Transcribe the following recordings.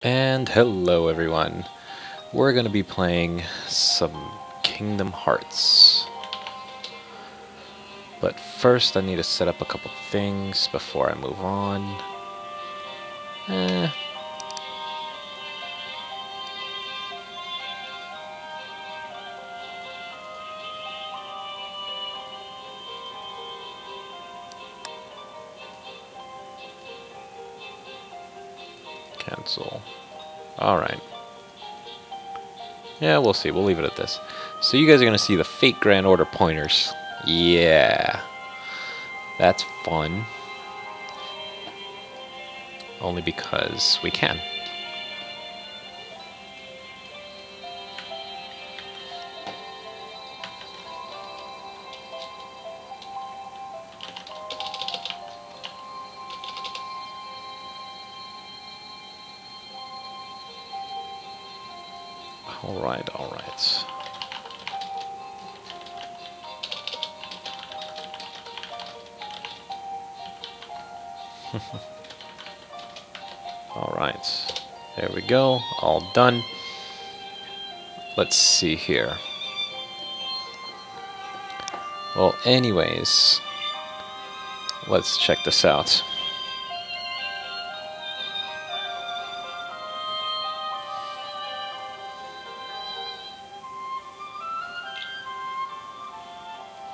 And hello everyone. We're going to be playing some Kingdom Hearts. But first I need to set up a couple things before I move on. Cancel. Alright. Yeah, we'll see. We'll leave it at this. So you guys are going to see the Fate Grand Order pointers. Yeah. That's fun. Only because we can. Alright, alright. Alright. There we go. All done. Let's see here. Well, anyways, let's check this out.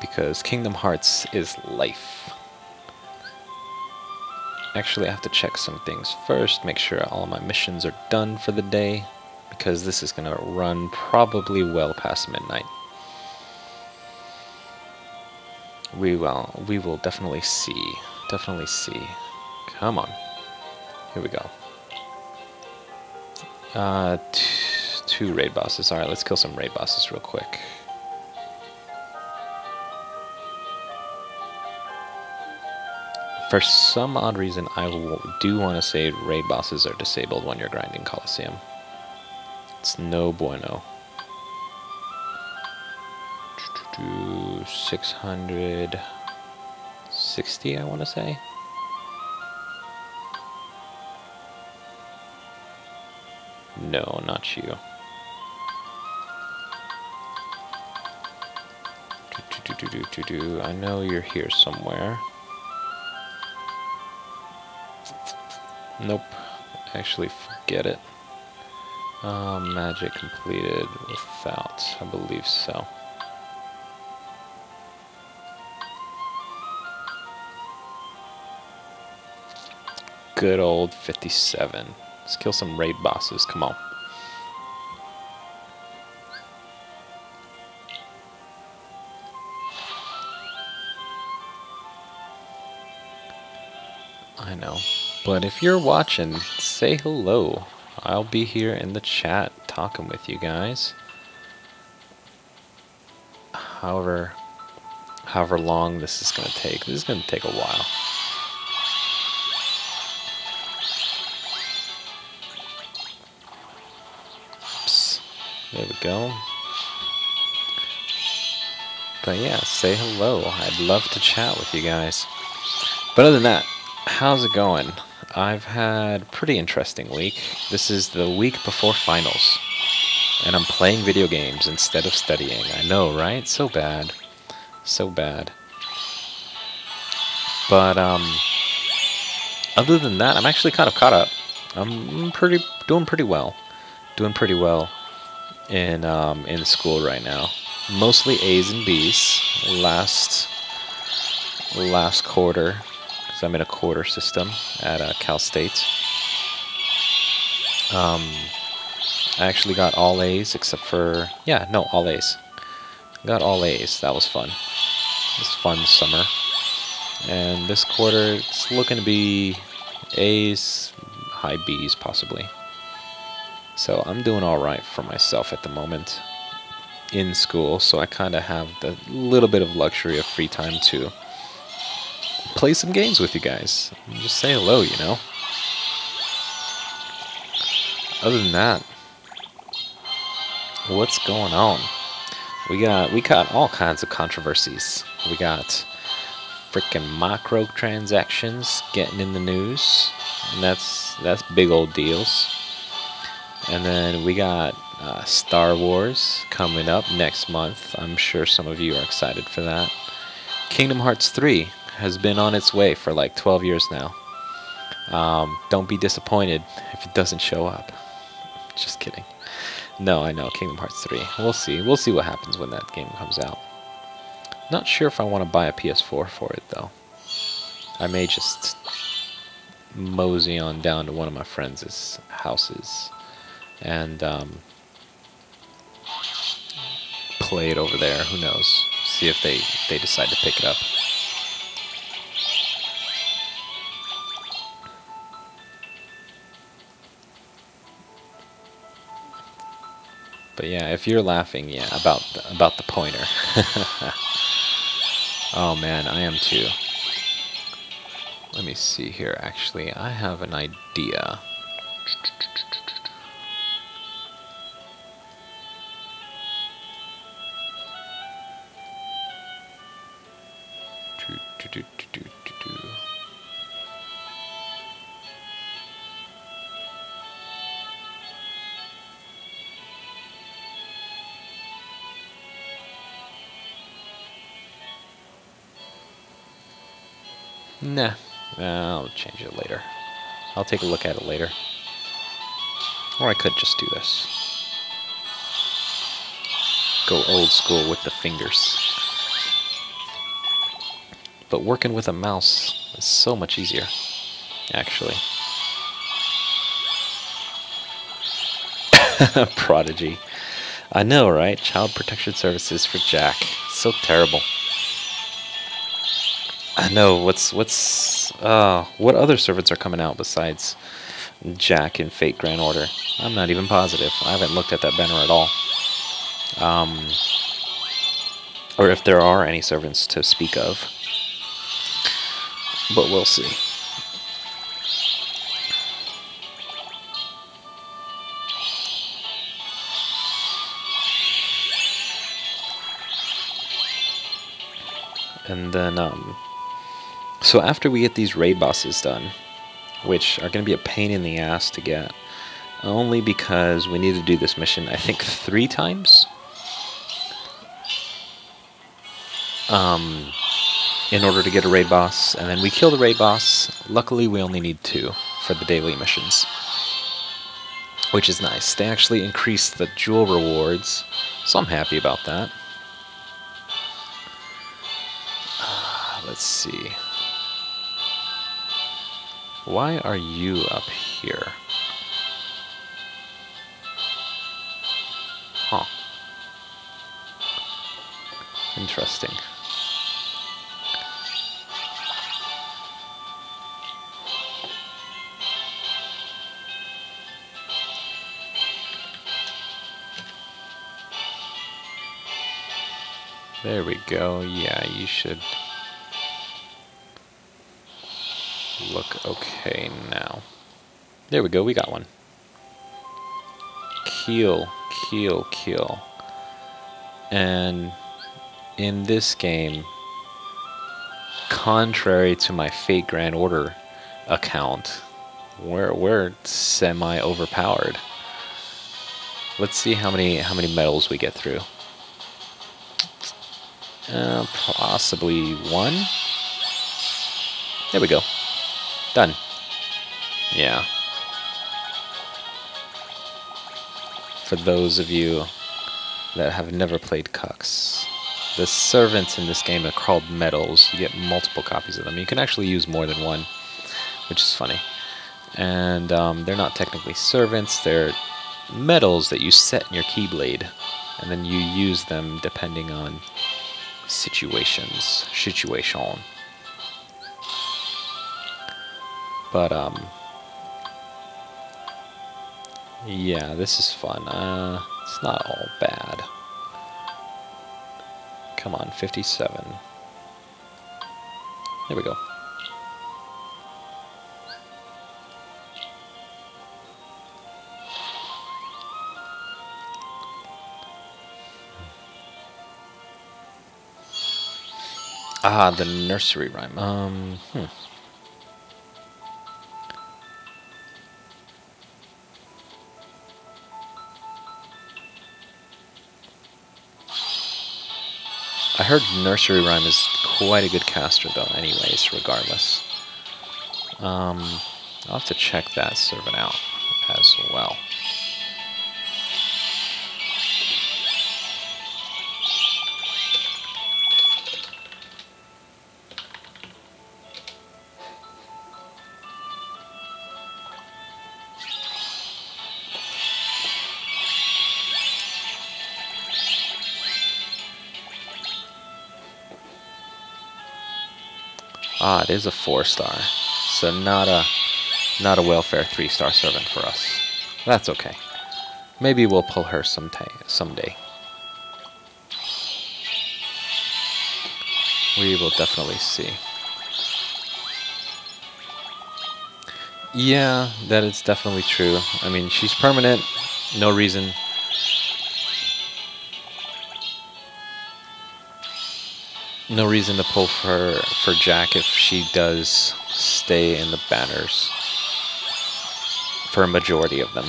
Because Kingdom Hearts is life. Actually, I have to check some things first, make sure all my missions are done for the day, because this is going to run probably well past midnight. We will definitely see. Definitely see. Come on. Here we go. Two raid bosses. Alright, let's kill some raid bosses real quick. For some odd reason, I do want to say raid bosses are disabled when you're grinding Coliseum. It's no bueno. 660, I want to say. No, not you. I know you're here somewhere. Nope. Actually, forget it. Magic completed without, I believe so. Good old 57. Let's kill some raid bosses, come on. I know. But if you're watching, say hello. I'll be here in the chat talking with you guys. However long this is going to take. This is going to take a while. Oops. There we go. But yeah, say hello. I'd love to chat with you guys. But other than that, how's it going? I've had a pretty interesting week. This is the week before finals. And I'm playing video games instead of studying. I know, right? So bad. So bad. But other than that, I'm actually kind of caught up. I'm doing pretty well. Doing pretty well in school right now. Mostly A's and B's. Last quarter, because I'm in a quarter system at Cal State. I actually got all A's except for, yeah, no, all A's. Got all A's. That was fun. It was fun summer. And this quarter, it's looking to be A's, high B's possibly. So I'm doing alright for myself at the moment in school, so I kind of have the little bit of luxury of free time to play some games with you guys. Just say hello, you know. Other than that, what's going on? We got all kinds of controversies. We got freaking microtransactions getting in the news, and that's big old deals. And then we got Star Wars coming up next month. I'm sure some of you are excited for that. Kingdom Hearts 3 has been on its way for like 12 years now. Don't be disappointed if it doesn't show up. Just kidding. No, I know, Kingdom Hearts 3. We'll see. We'll see what happens when that game comes out. Not sure if I want to buy a PS4 for it, though. I may just mosey on down to one of my friends' houses and play it over there. Who knows? See if they decide to pick it up. But yeah, if you're laughing, yeah, about the pointer. Oh man, I am too. Let me see here. Actually, I have an idea. Nah, I'll change it later. I'll take a look at it later. Or I could just do this. Go old school with the fingers. But working with a mouse is so much easier, actually. Prodigy. I know, right? Child Protection Services for Jack. So terrible. I know. What other servants are coming out besides Jack and Fate Grand Order? I'm not even positive. I haven't looked at that banner at all. Or if there are any servants to speak of. But we'll see. And then, so after we get these raid bosses done, which are going to be a pain in the ass to get, only because we need to do this mission, I think, 3 times? In order to get a raid boss, and then we kill the raid boss. Luckily, we only need 2 for the daily missions, which is nice. They actually increase the jewel rewards, so I'm happy about that. Let's see. Why are you up here? Huh. Interesting. There we go. Yeah, you should look okay now. There we go, we got one. Kill, kill, kill. And in this game, contrary to my Fate Grand Order account, we're semi-overpowered. Let's see how many medals we get through. Possibly 1. There we go. Done. Yeah. For those of you that have never played KHUX, the servants in this game are called medals. You get multiple copies of them. You can actually use more than one, which is funny. And they're not technically servants. They're medals that you set in your Keyblade, and then you use them depending on situation. But yeah, this is fun. It's not all bad. Come on, 57. There we go. Ah, the nursery rhyme. I heard Nursery Rhyme is quite a good caster though, anyways, regardless. I'll have to check that servant out as well. Ah, it is a 4-star, so not a welfare 3-star servant for us. That's okay. Maybe we'll pull her someday. We will definitely see. Yeah, that is definitely true. I mean, she's permanent. No reason. No reason to pull for Jack if she does stay in the banners for a majority of them.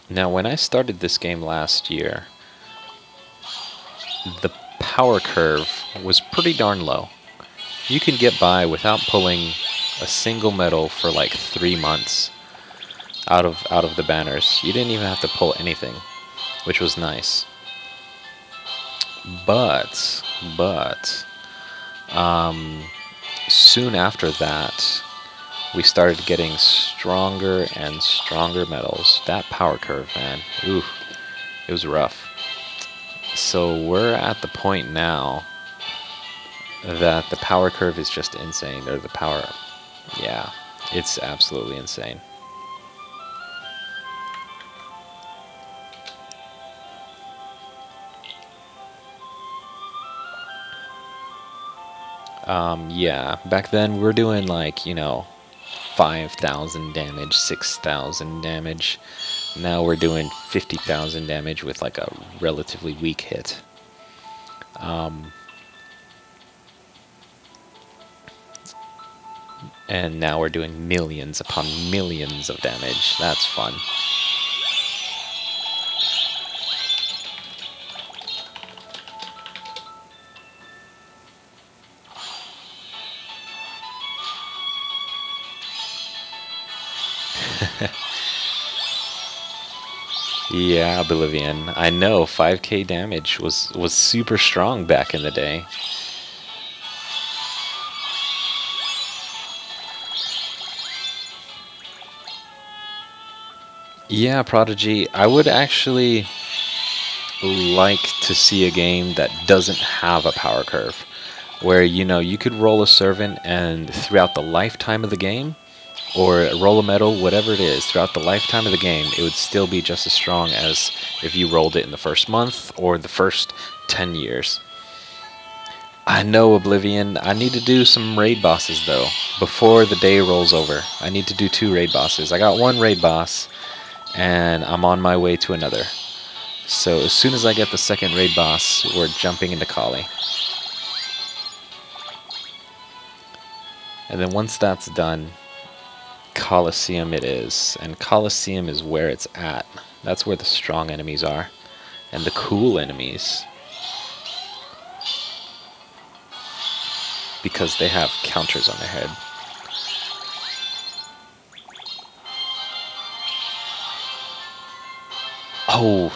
Now, when I started this game last year, the power curve was pretty darn low. You can get by without pulling a single medal for like 3 months out of the banners. You didn't even have to pull anything, which was nice. But soon after that, we started getting stronger and stronger medals. That power curve, man, ooh, it was rough. So we're at the point now that the power curve is just insane, or the power, yeah, it's absolutely insane. Yeah, back then we're doing like, you know, 5,000 damage, 6,000 damage. Now we're doing 50,000 damage with like a relatively weak hit. And now we're doing millions upon millions of damage. That's fun. Yeah, Oblivion. I know 5k damage was super strong back in the day. Yeah, Prodigy, I would actually like to see a game that doesn't have a power curve, where, you know, you could roll a servant and throughout the lifetime of the game, or roll a medal, whatever it is, throughout the lifetime of the game, it would still be just as strong as if you rolled it in the first month or the first 10 years. I know, Oblivion, I need to do some raid bosses though, before the day rolls over. I need to do 2 raid bosses. I got 1 raid boss, and I'm on my way to another. So as soon as I get the 2nd raid boss, we're jumping into Coli. And then once that's done, Coliseum it is. And Coliseum is where it's at. That's where the strong enemies are. And the cool enemies. Because they have counters on their head. Oh,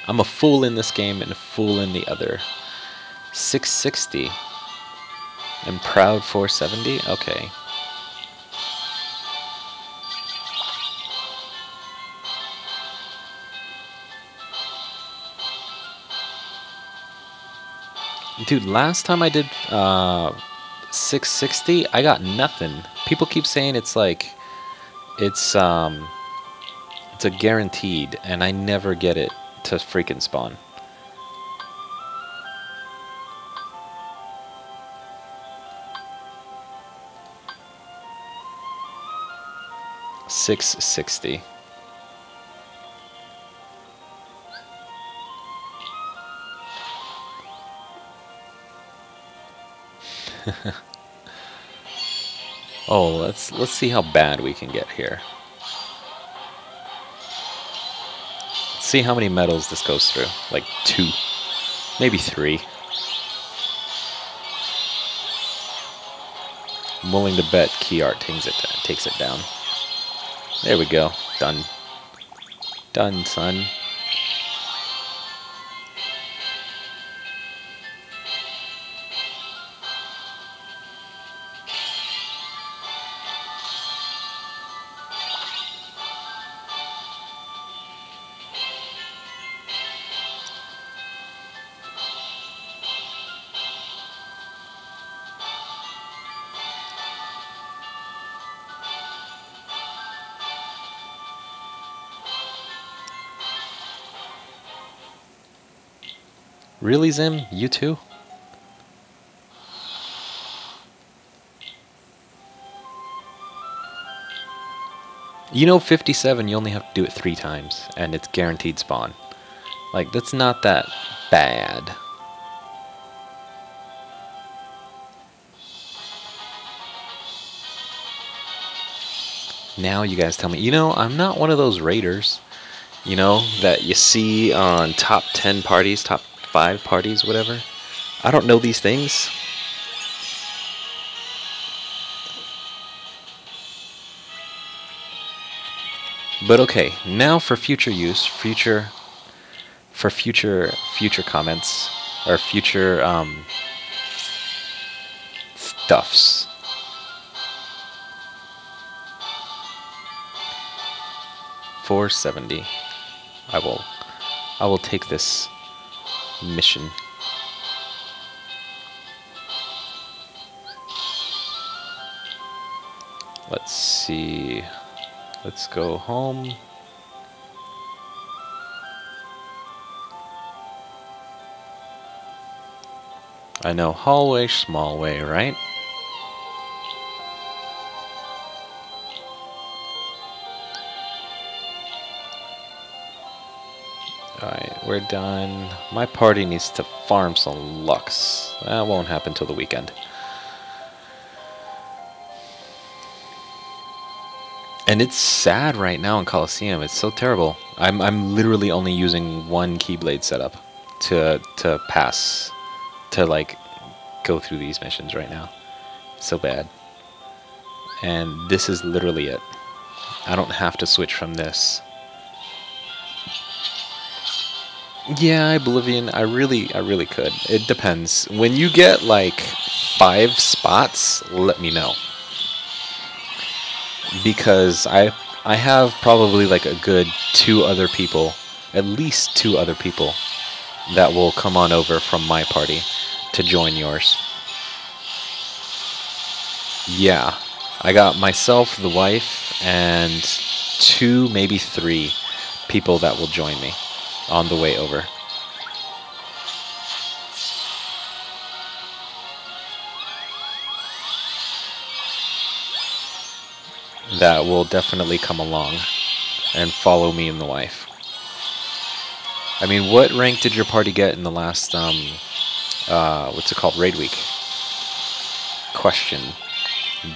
I'm a fool in this game and a fool in the other. 660. And proud 470? Okay. Dude, last time I did 660, I got nothing. People keep saying it's like it's a guaranteed, and I never get it to freaking spawn. $660. Oh, let's see how bad we can get here. Let's see how many medals this goes through. Like 2, maybe 3. I'm willing to bet Key Art takes it down. There we go. Done. Done, son. Really, Zim? You too? You know, 57, you only have to do it 3 times, and it's guaranteed spawn. Like, that's not that bad. Now you guys tell me. You know, I'm not one of those raiders, you know, that you see on top 10 parties, top 5 parties, whatever. I don't know these things. But okay, now for future use, future comments, or future stuffs. $470. I will take this mission. Let's see. Let's go home. I know, hallway, small way, right? Alright, we're done. My party needs to farm some Lux. That won't happen till the weekend. And it's sad right now in Coliseum. It's so terrible. I'm literally only using 1 Keyblade setup to pass, to like go through these missions right now. So bad. And this is literally it. I don't have to switch from this. Yeah, Oblivion, I really could. It depends. When you get like 5 spots, let me know. Because I have probably like a good 2 other people, at least 2 other people, that will come on over from my party to join yours. Yeah, I got myself, the wife, and 2, maybe 3 people that will join me on the way over. That will definitely come along and follow me and the wife. I mean, what rank did your party get in the last, what's it called, Raid Week? Question.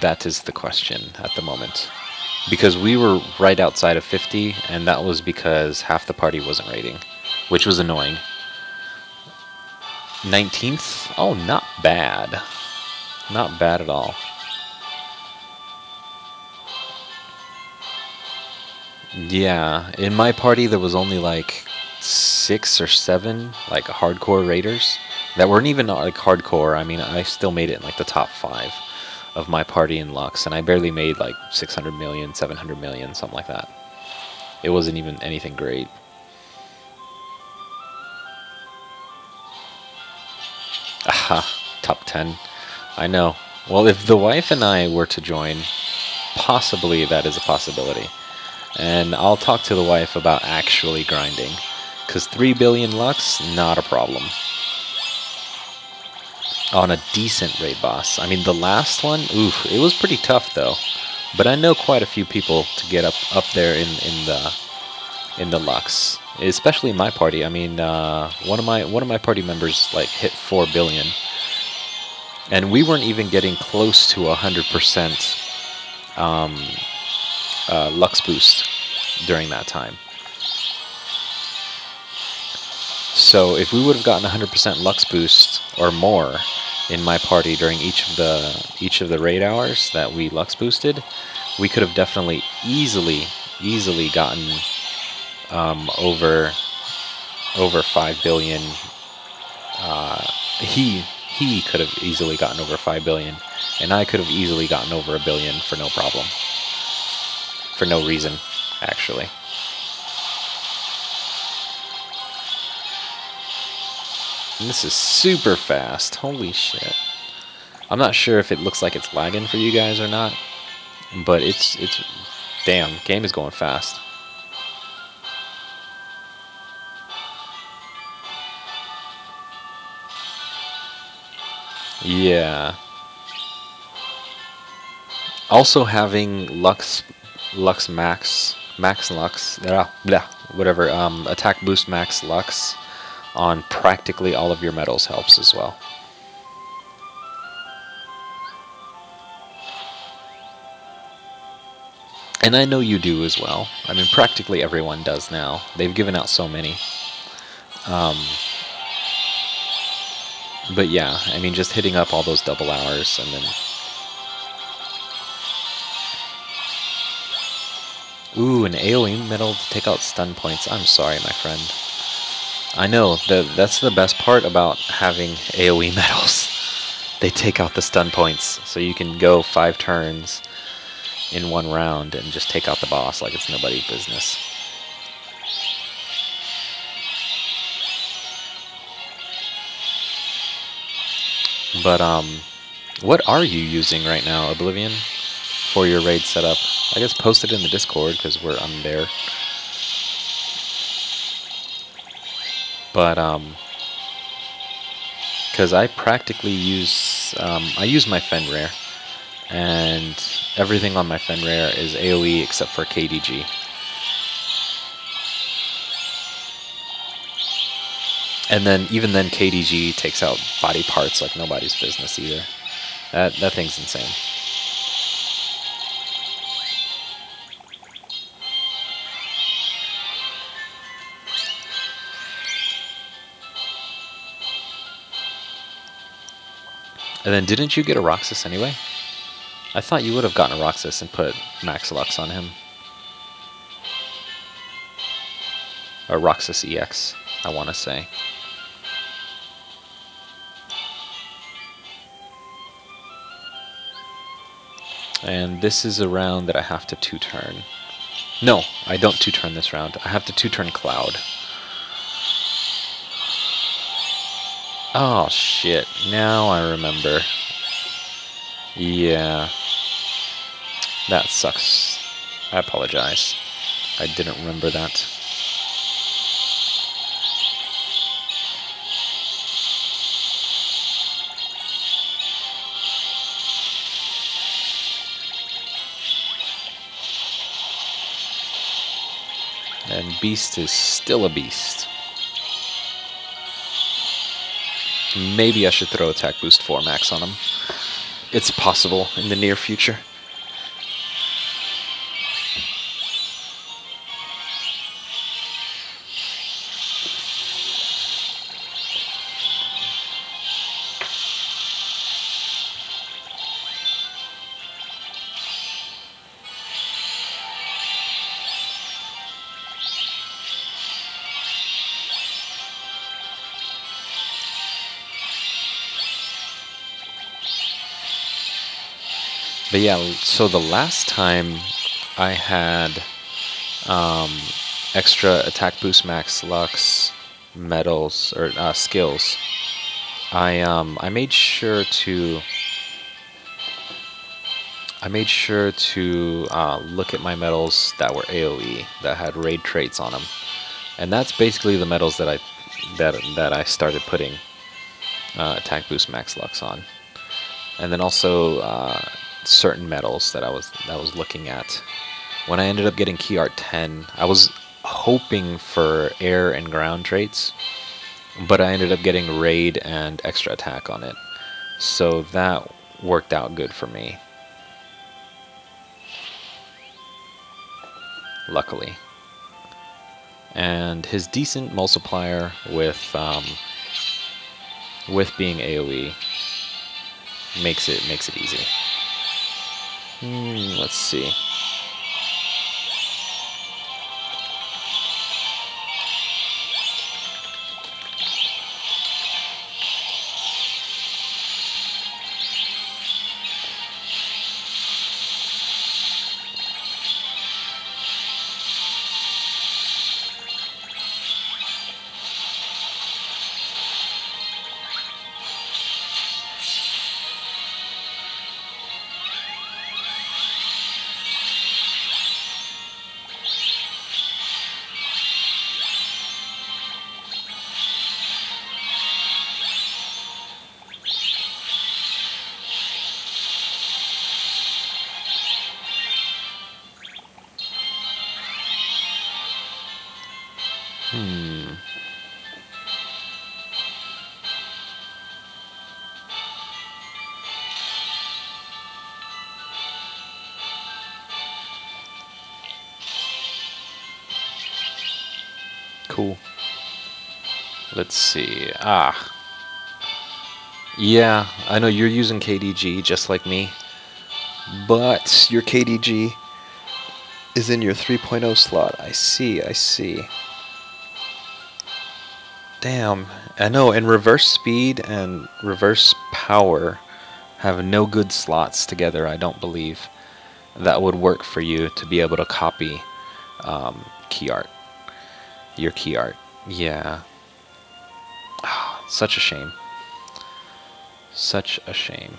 That is the question at the moment. Because we were right outside of 50, and that was because half the party wasn't raiding, which was annoying. 19th? Oh, not bad. Not bad at all. Yeah, in my party there was only like 6 or 7 like hardcore raiders that weren't even like hardcore. I mean, I still made it in like the top 5 of my party in Lux, and I barely made like 600 million, 700 million, something like that. It wasn't even anything great. Aha, top 10. I know. Well, if the wife and I were to join, possibly that is a possibility. And I'll talk to the wife about actually grinding. Because 3 billion Lux, not a problem. On a decent raid boss. I mean, the last one, oof, it was pretty tough though. But I know quite a few people to get up there in the Lux. Especially my party. I mean, one of my party members like hit 4 billion. And we weren't even getting close to 100% Lux boost during that time. So if we would have gotten 100% Lux boost or more in my party during each of the raid hours that we Lux boosted, we could have definitely easily gotten over 5 billion. He could have easily gotten over 5 billion, and I could have easily gotten over 1 billion for no problem. For no reason, actually. And this is super fast. Holy shit. I'm not sure if it looks like it's lagging for you guys or not, but it's damn, game is going fast. Yeah. Also having Lux Max Lux, whatever, attack boost max Lux on practically all of your medals helps as well. And I know you do as well. I mean, practically everyone does now. They've given out so many. But yeah, I mean, just hitting up all those double hours and then... Ooh, an AoE medal to take out stun points. I'm sorry, my friend. I know, that's the best part about having AoE medals. They take out the stun points, so you can go 5 turns in 1 round and just take out the boss like it's nobody's business. But, what are you using right now, Oblivion, for your raid setup? I guess post it in the Discord, because I'm there. But, because I practically use, I use my Fenrir, and everything on my Fenrir is AoE except for KDG. And then, even then, KDG takes out body parts like nobody's business either. That thing's insane. And then, didn't you get a Roxas anyway? I thought you would have gotten a Roxas and put Max Lux on him. Or Roxas EX, I want to say. And this is a round that I have to 2-turn. No, I don't 2-turn this round. I have to 2-turn Cloud. Oh shit, now I remember. Yeah. That sucks. I apologize. I didn't remember that. And Beast is still a beast. Maybe I should throw Attack Boost 4 Max on him. It's possible in the near future. But yeah, so the last time I had extra attack boost max Lux medals or skills, I made sure to look at my medals that were AoE, that had raid traits on them, and that's basically the medals that I started putting attack boost max Lux on, and then also certain medals that I was looking at. When I ended up getting Key Art 10, I was hoping for air and ground traits, but I ended up getting raid and extra attack on it. So that worked out good for me, luckily. And his decent multiplier with being AoE makes it easy. Let's see. Cool. Let's see. Yeah, I know you're using KDG just like me, but your KDG is in your 3.0 slot. I see. Damn, I know, and reverse speed and reverse power have no good slots together, I don't believe. That would work for you to be able to copy key art. Your key art. Yeah. Such a shame. Such a shame.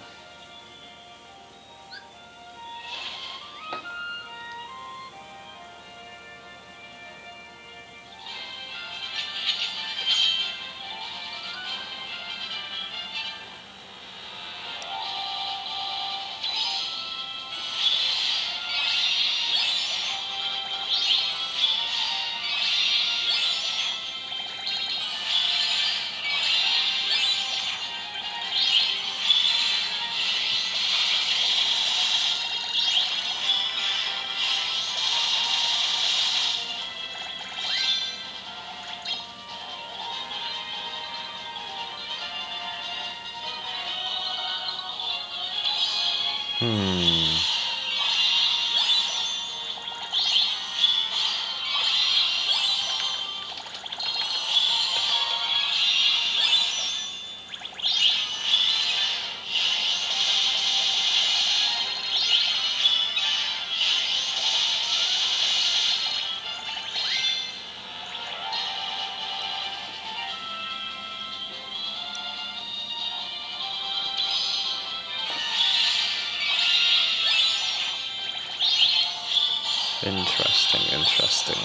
Interesting.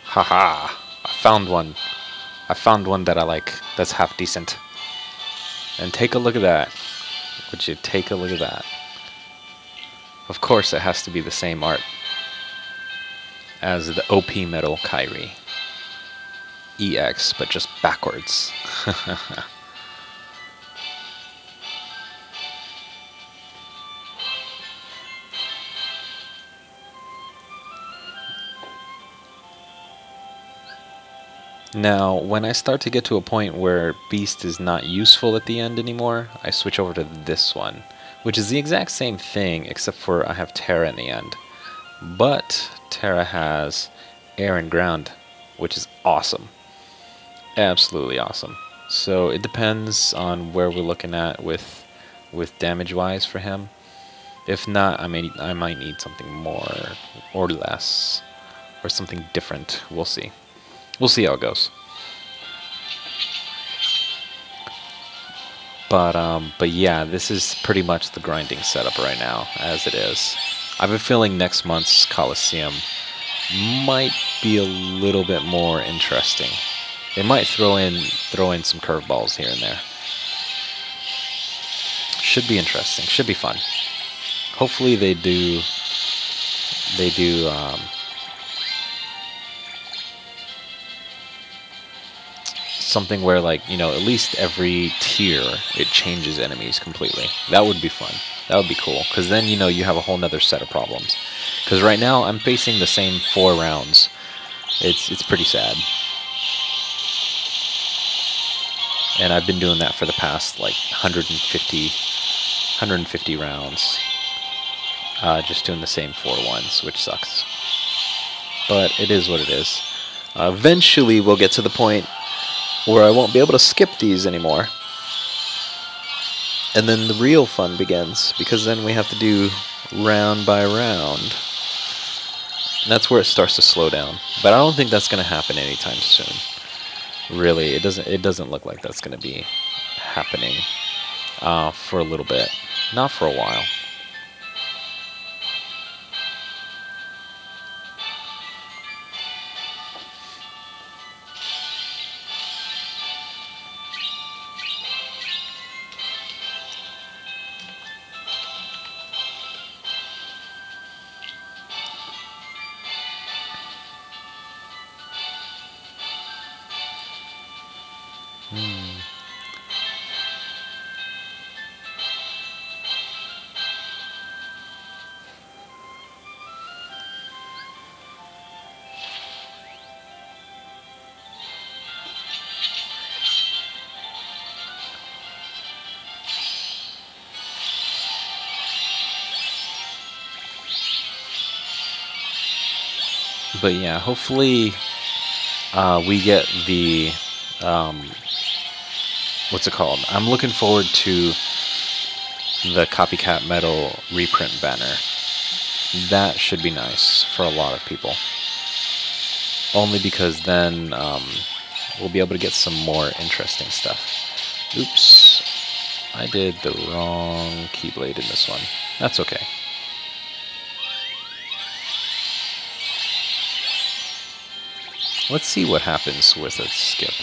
Haha, I found one. I found one that I like, that's half decent. And take a look at that. Would you take a look at that? Of course it has to be the same art as the OP Metal Kyrie. EX, but just backwards. Now, when I start to get to a point where Beast is not useful at the end anymore, I switch over to this one, which is the exact same thing, except for I have Terra in the end. But Terra has Air and Ground, which is awesome. Absolutely awesome. So it depends on where we're looking at with damage-wise for him. If not, I might need something more or less, or something different. We'll see. We'll see how it goes. But yeah, this is pretty much the grinding setup right now, as it is. I have a feeling next month's Coliseum might be a little bit more interesting. They might throw in some curveballs here and there. Should be interesting. Should be fun. Hopefully they do something where, like, you know, at least every tier it changes enemies completely. That would be fun. That would be cool, because then, you know, you have a whole nother set of problems. Because right now I'm facing the same 4 rounds. It's pretty sad. And I've been doing that for the past like 150 rounds. Just doing the same 4 ones, which sucks. But it is what it is. Eventually we'll get to the point where I won't be able to skip these anymore. And then the real fun begins, because then we have to do round by round. And that's where it starts to slow down. But I don't think that's going to happen anytime soon. Really, it doesn't look like that's going to be happening for a little bit. Not for a while. But yeah, hopefully we get the what's it called? I'm looking forward to the Copycat Metal reprint banner. That should be nice for a lot of people. Only because then we'll be able to get some more interesting stuff. Oops. I did the wrong Keyblade in this one. That's okay. Let's see what happens with a skip.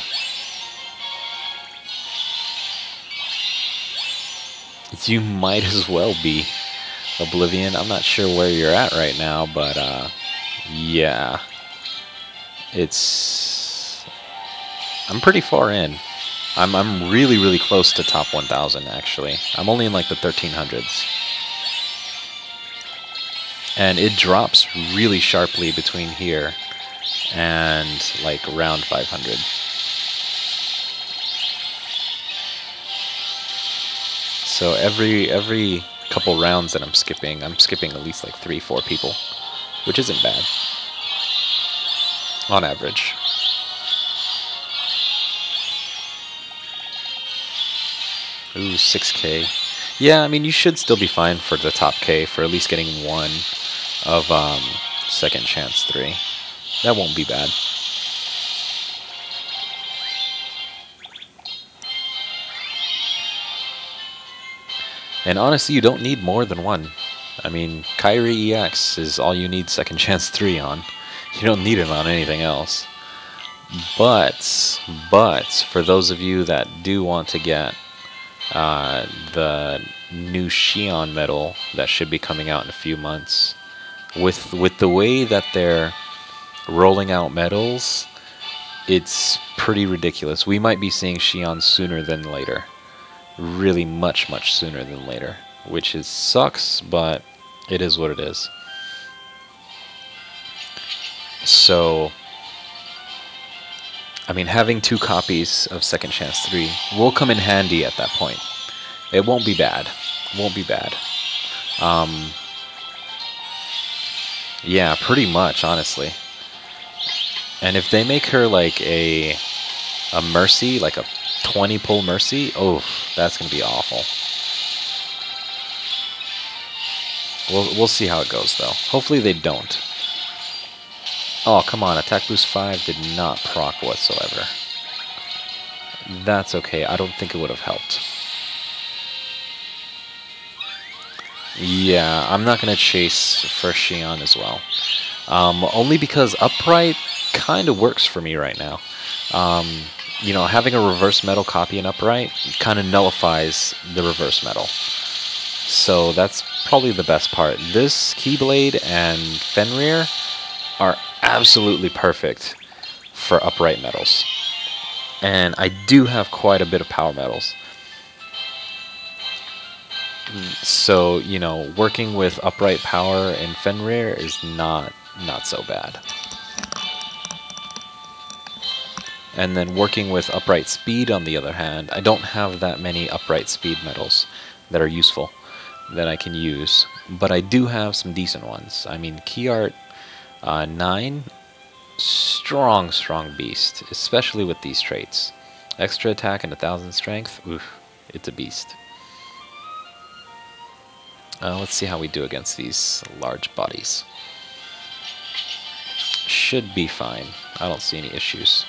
You might as well be Oblivion. I'm not sure where you're at right now, but yeah. I'm pretty far in. I'm really, really close to top 1,000, actually. I'm only in like the 1300s. And it drops really sharply between here and like around 500. So every couple rounds that I'm skipping at least like 3-4 people, which isn't bad on average. Ooh, 6K. Yeah, I mean, you should still be fine for the top K, for at least getting one of Second Chance 3. That won't be bad. And honestly, you don't need more than one. I mean, Kyrie EX is all you need Second Chance 3 on. You don't need it on anything else. But for those of you that do want to get the new Shion medal that should be coming out in a few months, with the way that they're rolling out medals, it's pretty ridiculous. We might be seeing Shion sooner than later. Really much sooner than later, which sucks, but it is what it is. So, I mean, having 2 copies of Second Chance 3 will come in handy at that point. It won't be bad. Won't be bad. Yeah, pretty much, honestly. And if they make her like a Mercy, like a 20 pull Mercy, oh, that's gonna be awful. We'll see how it goes though. Hopefully they don't. Oh, come on, Attack Boost 5 did not proc whatsoever. That's okay, I don't think it would have helped. Yeah, I'm not gonna chase for Xion as well. Only because upright kind of works for me right now. Um, you know, having a reverse metal copy in upright kind of nullifies the reverse metal. So that's probably the best part. This Keyblade and Fenrir are absolutely perfect for upright metals. And I do have quite a bit of power metals. So, you know, working with upright power in Fenrir is not so bad. And then working with upright speed, on the other hand, I don't have that many upright speed metals that are useful that I can use. But I do have some decent ones. I mean, Key Art 9, strong beast, especially with these traits. Extra attack and 1000 strength, oof, it's a beast. Let's see how we do against these large bodies. Should be fine. I don't see any issues.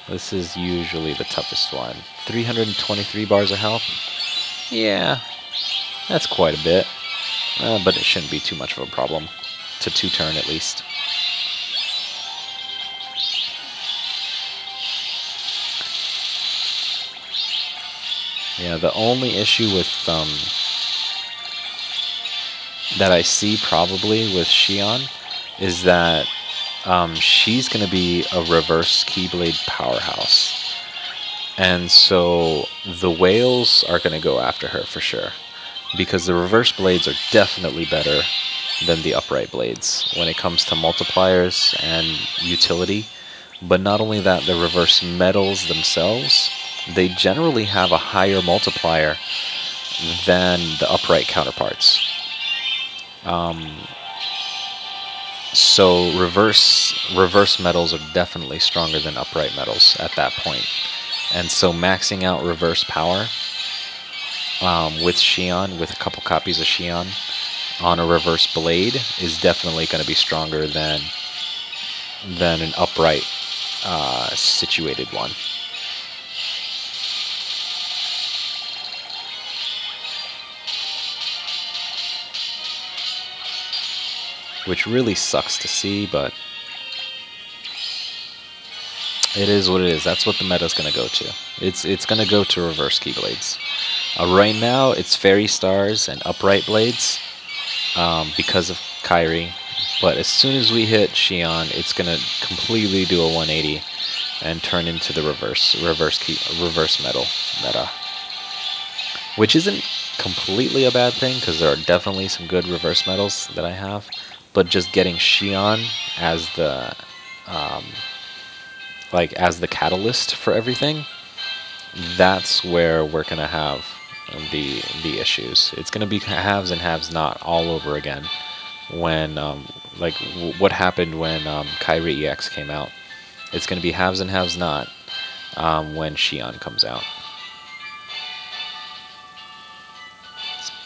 This is usually the toughest one. 323 bars of health. Yeah, that's quite a bit. But it shouldn't be too much of a problem. To 2-turn at least. Yeah, the only issue with that I see probably with Xion is that she's going to be a reverse Keyblade powerhouse. And so the whales are going to go after her for sure. Because the reverse blades are definitely better than the upright blades when it comes to multipliers and utility. But not only that, the reverse metals themselves, they generally have a higher multiplier than the upright counterparts. So reverse metals are definitely stronger than upright metals at that point. And so maxing out reverse power with Xion, with a couple copies of Xion on a reverse blade is definitely going to be stronger than an upright situated one. Which really sucks to see, but it is what it is. That's what the meta's going to go to. It's going to go to reverse Keyblades. Right now, it's Fairy Stars and upright blades because of Kairi. But as soon as we hit Xion, it's going to completely do a 180 and turn into the reverse metal meta. Which isn't completely a bad thing, because there are definitely some good reverse metals that I have. But just getting Xion as the as the catalyst for everything, that's where we're gonna have the issues. It's gonna be haves and haves not all over again. When what happened when Kairi EX came out, it's gonna be haves and haves not when Xion comes out.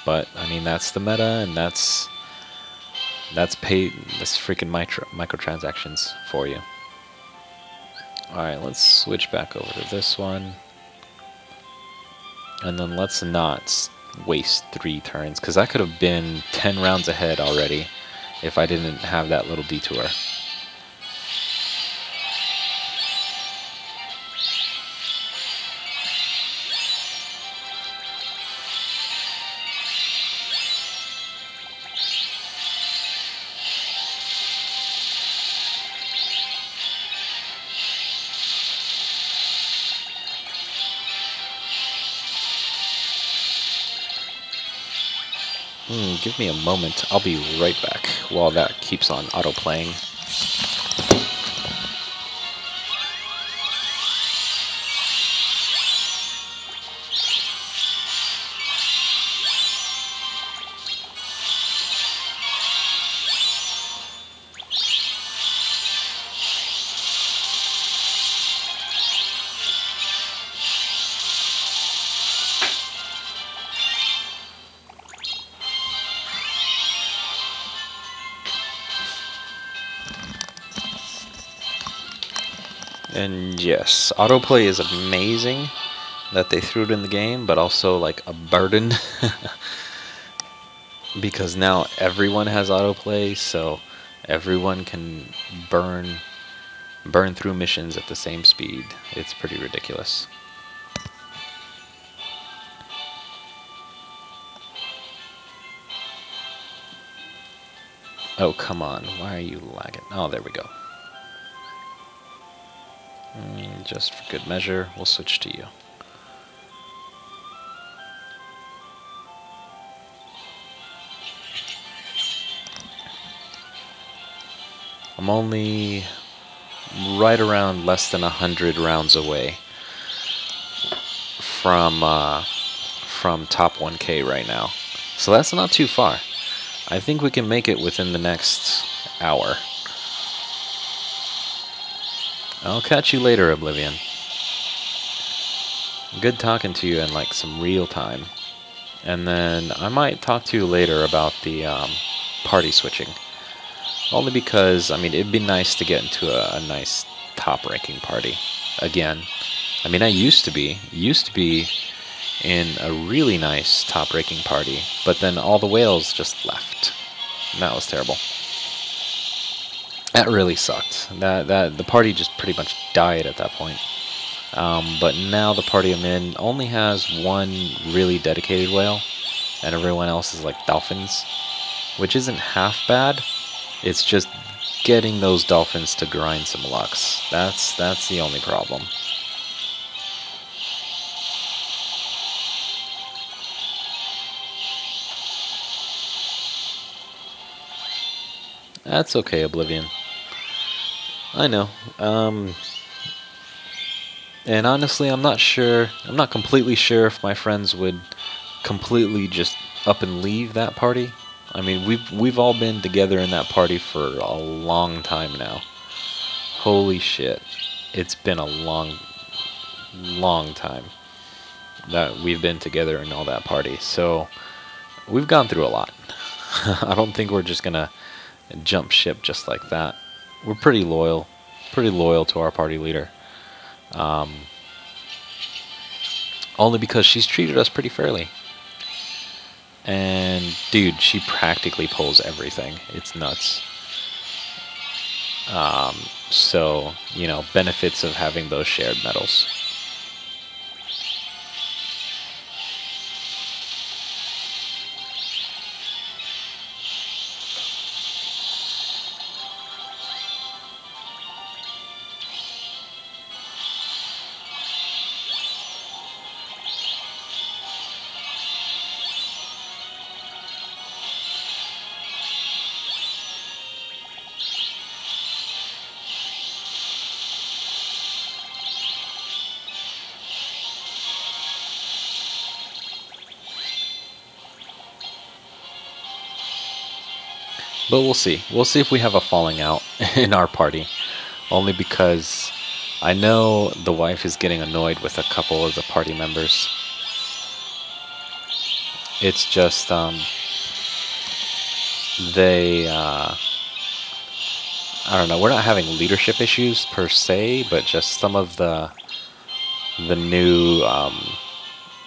But I mean, that's the meta, and that's freaking microtransactions for you. Alright, let's switch back over to this one. And then let's not waste 3 turns, because I could have been 10 rounds ahead already if I didn't have that little detour. Give me a moment. I'll be right back while that keeps on auto-playing. And yes, autoplay is amazing that they threw it in the game, but also like a burden. because now everyone has autoplay, so everyone can burn through missions at the same speed. It's pretty ridiculous. Oh, come on. Why are you lagging? Oh, there we go. Just for good measure, we'll switch to you. I'm only right around less than 100 rounds away from top 1K right now. So that's not too far. I think we can make it within the next hour. I'll catch you later, Oblivion. Good talking to you in like some real time. And then I might talk to you later about the party switching. Only because, I mean, it'd be nice to get into a nice top ranking party again. I mean, I used to be in a really nice top ranking party, but then all the whales just left. And that was terrible. That really sucked. That the party just pretty much died at that point. But now the party I'm in only has one really dedicated whale, and everyone else is like dolphins, which isn't half bad. It's just getting those dolphins to grind some lux. That's the only problem. That's okay, Oblivion. I know. And honestly, I'm not completely sure if my friends would completely just up and leave that party. I mean, we've all been together in that party for a long time now. Holy shit. It's been a long time that we've been together in all that party. So, we've gone through a lot. I don't think we're just gonna jump ship just like that. We're pretty loyal to our party leader. Only because she's treated us pretty fairly. And dude, she practically pulls everything. It's nuts. So, you know, benefits of having those shared medals. But we'll see. We'll see if we have a falling out in our party. Only because I know the wife is getting annoyed with a couple of the party members. It's just, I don't know, we're not having leadership issues per se, but just some of the new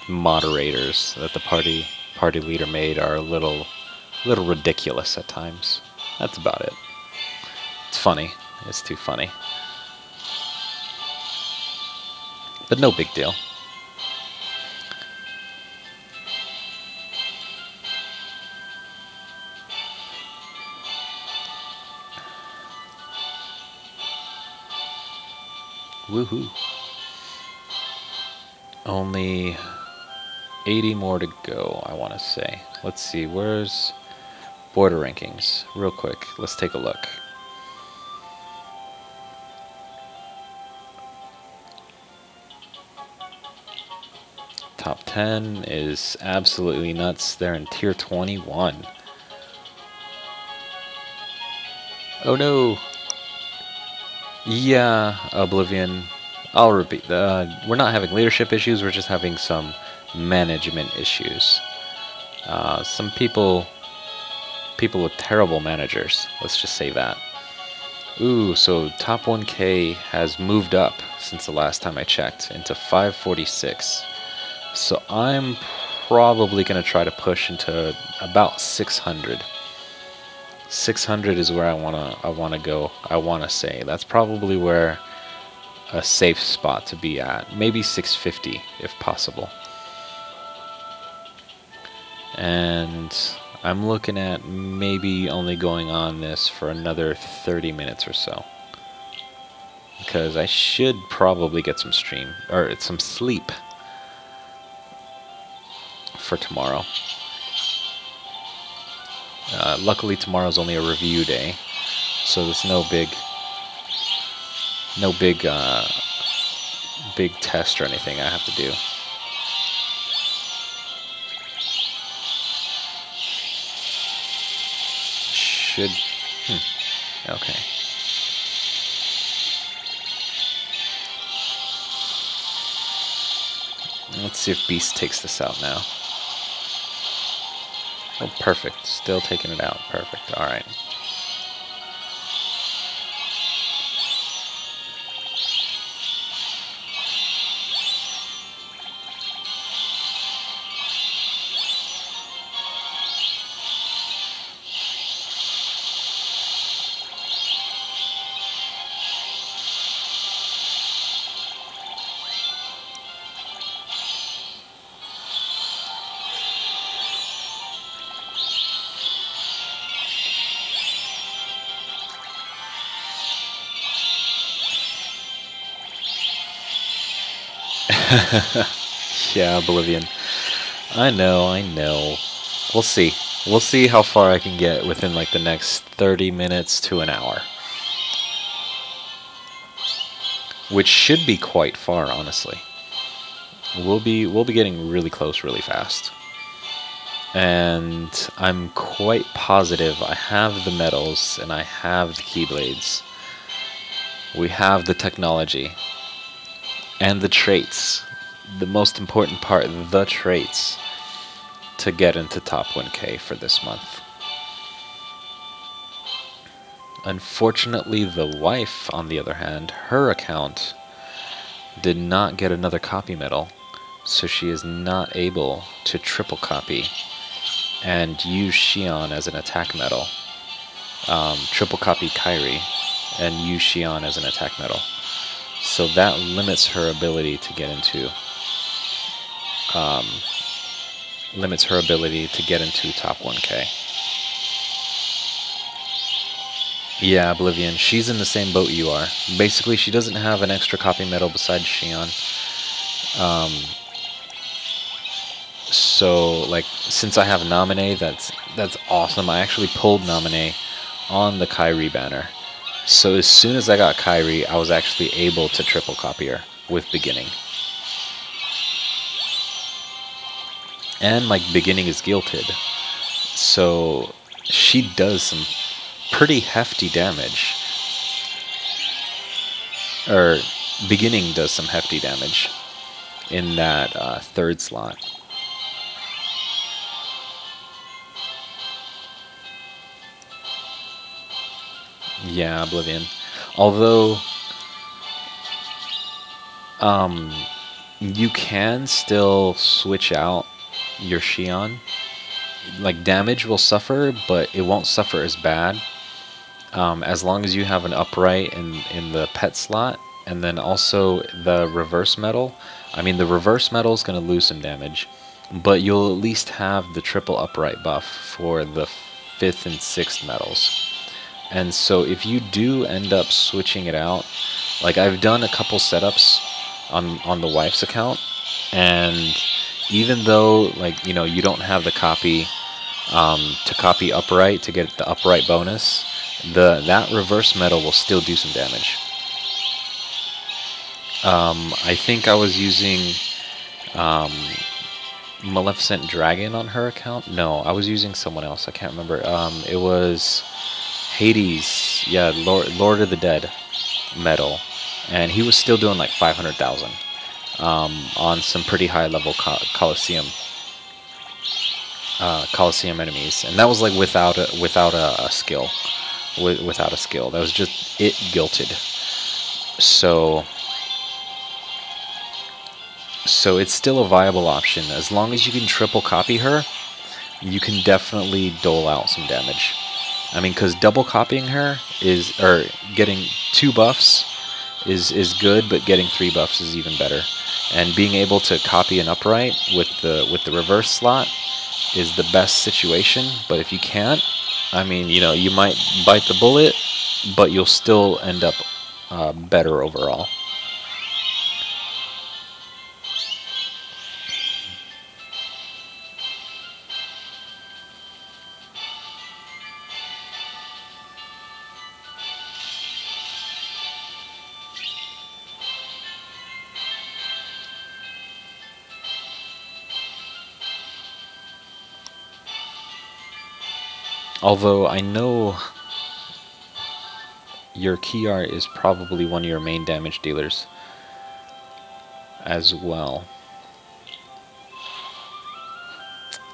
moderators that the party leader made are a little ridiculous at times. That's about it. It's funny. It's too funny. But no big deal. Woohoo. Only 80 more to go, I want to say. Let's see, where's border rankings? Real quick, let's take a look. Top 10 is absolutely nuts. They're in tier 21. Oh no! Yeah, Oblivion. I'll repeat. We're not having leadership issues, we're just having some management issues. Some people with terrible managers. Let's just say that. Ooh, so top 1K has moved up since the last time I checked into 546. So I'm probably going to try to push into about 600. 600 is where I wanna go. I wanna say that's probably where a safe spot to be at. Maybe 650 if possible. And I'm looking at maybe only going on this for another 30 minutes or so, because I should probably get some some sleep for tomorrow. Luckily tomorrow's only a review day, so there's no big big test or anything I have to do. Okay. Let's see if Beast takes this out now. Oh, perfect. Still taking it out. Perfect. Alright. Yeah, Oblivion. I know. We'll see. We'll see how far I can get within like the next 30 minutes to an hour. Which should be quite far, honestly. We'll be getting really close really fast. And I'm quite positive I have the medals and I have the Keyblades. We have the technology. And the traits. The most important part, the traits, to get into top 1K for this month. Unfortunately, the wife, on the other hand, her account did not get another copy medal, so she is not able to triple copy and use Xion as an attack medal. Triple copy Kairi and use Xion as an attack medal. So that limits her ability to get into top 1K. Yeah, Oblivion. She's in the same boat you are. Basically, she doesn't have an extra copy medal besides Xion. So, like, since I have Naminé, that's awesome. I actually pulled Naminé on the Kairi banner. So as soon as I got Kairi, I was actually able to triple copy her with beginning. And my beginning is guilted. So she does some pretty hefty damage. Or beginning does some hefty damage in that third slot. Yeah, Oblivion. Although, you can still switch out your Xion. Like, damage will suffer, but it won't suffer as bad. As long as you have an upright in the pet slot, and then also the reverse medal. I mean, the reverse medal is going to lose some damage, but you'll at least have the triple upright buff for the 5th and 6th medals. And so if you do end up switching it out, like I've done a couple setups on the wife's account, and even though, like, you know, you don't have the copy to copy upright to get the upright bonus, that reverse medal will still do some damage. I think I was using Maleficent Dragon on her account. No, I was using someone else. I can't remember. It was Hades, yeah, Lord of the Dead medal, and he was still doing like 500,000 on some pretty high level Coliseum enemies, and that was like without a skill, without a skill. That was just it guilted. So So it's still a viable option. As long as you can triple copy her, you can definitely dole out some damage. I mean, because double copying her is, or getting 2 buffs is good, but getting 3 buffs is even better. And being able to copy an upright with the reverse slot is the best situation. But if you can't, I mean, you know, you might bite the bullet, but you'll still end up better overall. Although I know your key art is probably one of your main damage dealers as well.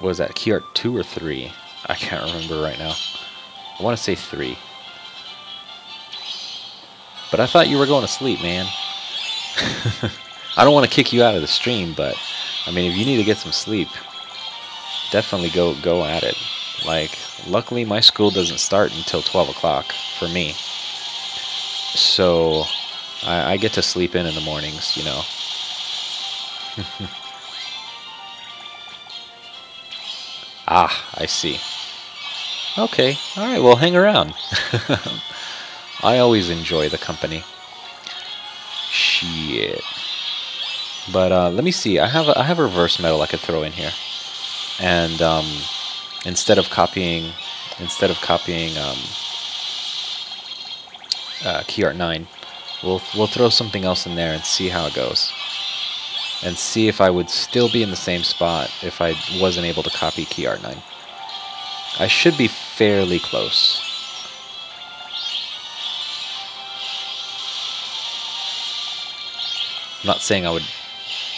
What was that, key art 2 or 3? I can't remember right now. I want to say 3. But I thought you were going to sleep, man. I don't want to kick you out of the stream, but I mean, if you need to get some sleep, definitely go at it. Like, luckily my school doesn't start until 12 o'clock for me. So I get to sleep in the mornings, you know. Ah, I see. Okay, alright, well, hang around. I always enjoy the company. Shit. But let me see. I have a reverse metal I could throw in here, and instead of copying key art 9, we'll throw something else in there and see how it goes, and see if I would still be in the same spot if I wasn't able to copy key art 9. I should be fairly close. I'm not saying I would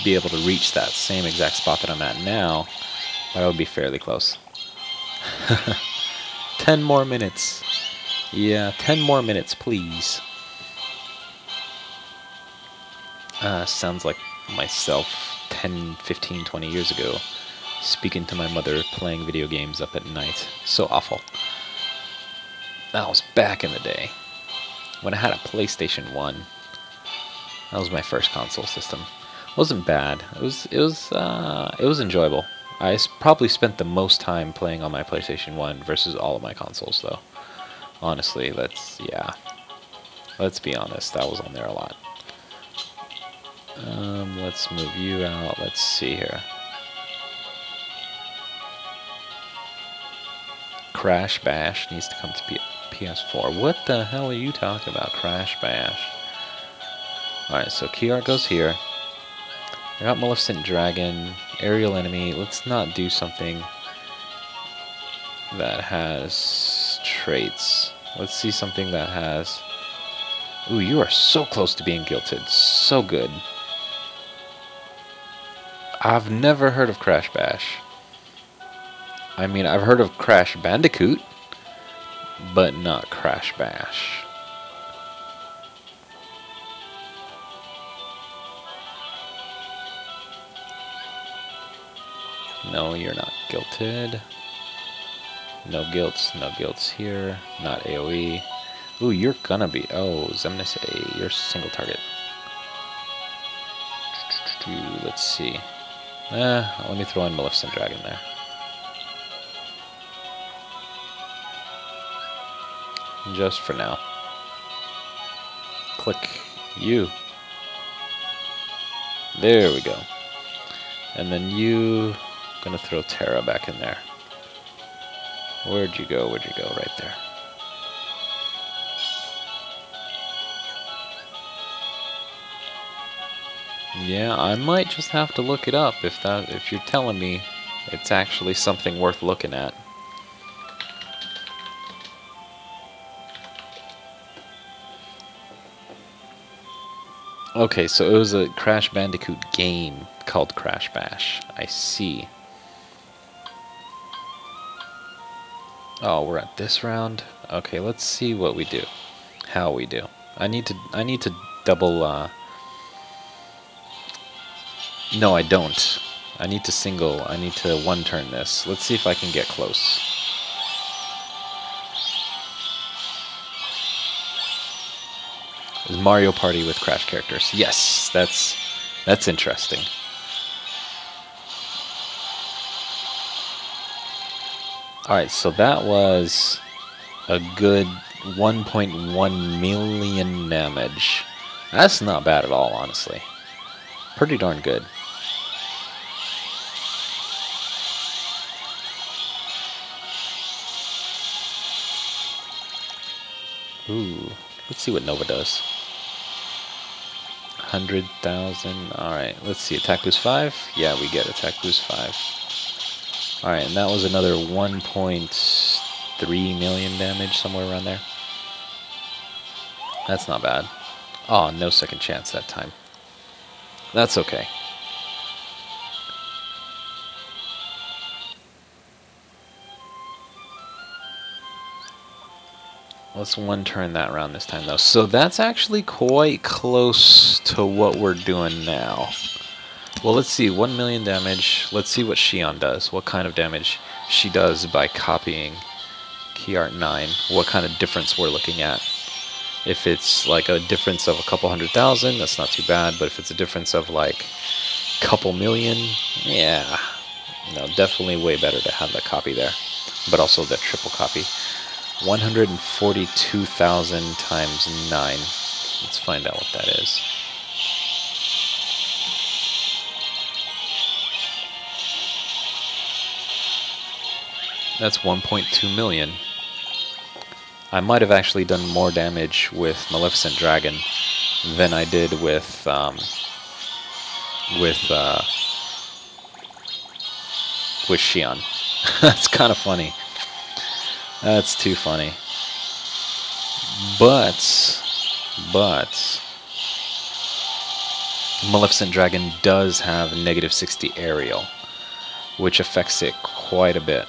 be able to reach that same exact spot that I'm at now, but I would be fairly close. 10 more minutes. Yeah, 10 more minutes, please. Sounds like myself 10, 15, 20 years ago, speaking to my mother, playing video games up at night. So awful. That was back in the day, when I had a PlayStation 1. That was my first console system. It wasn't bad. It was enjoyable. I probably spent the most time playing on my PlayStation 1 versus all of my consoles, though. Honestly, let's be honest. I was on there a lot. Let's move you out. Let's see here. Crash Bash needs to come to PS4. What the hell are you talking about, Crash Bash? Alright, so key art goes here. I got Maleficent Dragon, Aerial Enemy. Let's not do something that has traits. Let's see something that has... Ooh, you are so close to being guilted. So good. I've never heard of Crash Bash. I mean, I've heard of Crash Bandicoot, but not Crash Bash. No, you're not guilted. No guilts here. Not AoE. Ooh, you're gonna be... Oh, Zemnis A, you're single target. Let's see. Let me throw in Maleficent Dragon there. Just for now. Click you. There we go. And then you... Gonna throw Terra back in there. Where'd you go? Where'd you go? Right there. Yeah, I might just have to look it up if you're telling me it's actually something worth looking at. Okay, so it was a Crash Bandicoot game called Crash Bash. I see. Oh, we're at this round. Okay, let's see what we do. How we do. I need to double No, I don't. I need to single. I need to one turn this. Let's see if I can get close. It's Mario Party with Crash characters. Yes, that's interesting. Alright, so that was a good 1.1 million damage. That's not bad at all, honestly. Pretty darn good. Ooh, let's see what Nova does. 100,000. Alright, let's see. Attack boost 5? Yeah, we get attack boost 5. Alright, and that was another 1.3 million damage, somewhere around there. That's not bad. Oh, no second chance that time. That's okay. Let's one turn that round this time, though. So that's actually quite close to what we're doing now. Well, let's see. 1 million damage. Let's see what Xion does. What kind of damage she does by copying Key Art 9. What kind of difference we're looking at. If it's like a difference of a couple 100,000, that's not too bad. But if it's a difference of like a couple million, yeah. No, definitely way better to have that copy there. But also that triple copy. 142,000 times 9. Let's find out what that is. That's 1.2 million. I might have actually done more damage with Maleficent Dragon than I did with Xion. That's kind of funny. That's too funny. But Maleficent Dragon does have negative 60 aerial, which affects it quite a bit.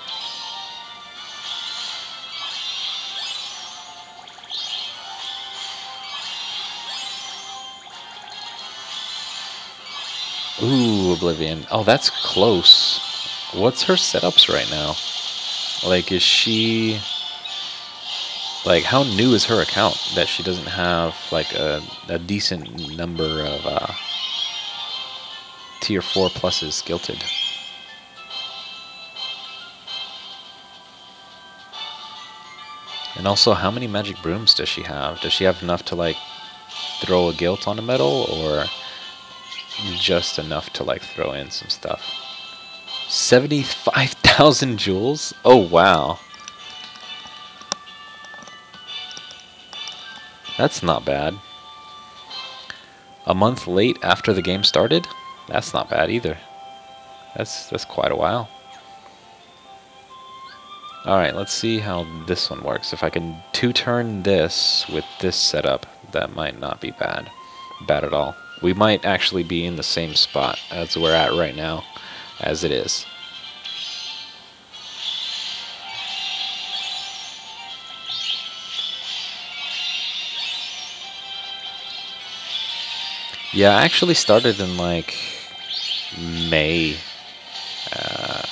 Ooh, Oblivion. Oh, that's close. What's her setups right now? Like, is she... Like, how new is her account that she doesn't have, like, a decent number of Tier 4 pluses guilted? And also, how many magic brooms does she have? Does she have enough to, like, throw a guilt on a medal, or just enough to, like, throw in some stuff? 75,000 jewels? Oh, wow. That's not bad. A month late after the game started? That's not bad either. That's quite a while. Alright, let's see how this one works. If I can two-turn this with this setup, that might not be bad. Bad at all. We might actually be in the same spot as we're at right now, as it is. Yeah, I actually started in like May,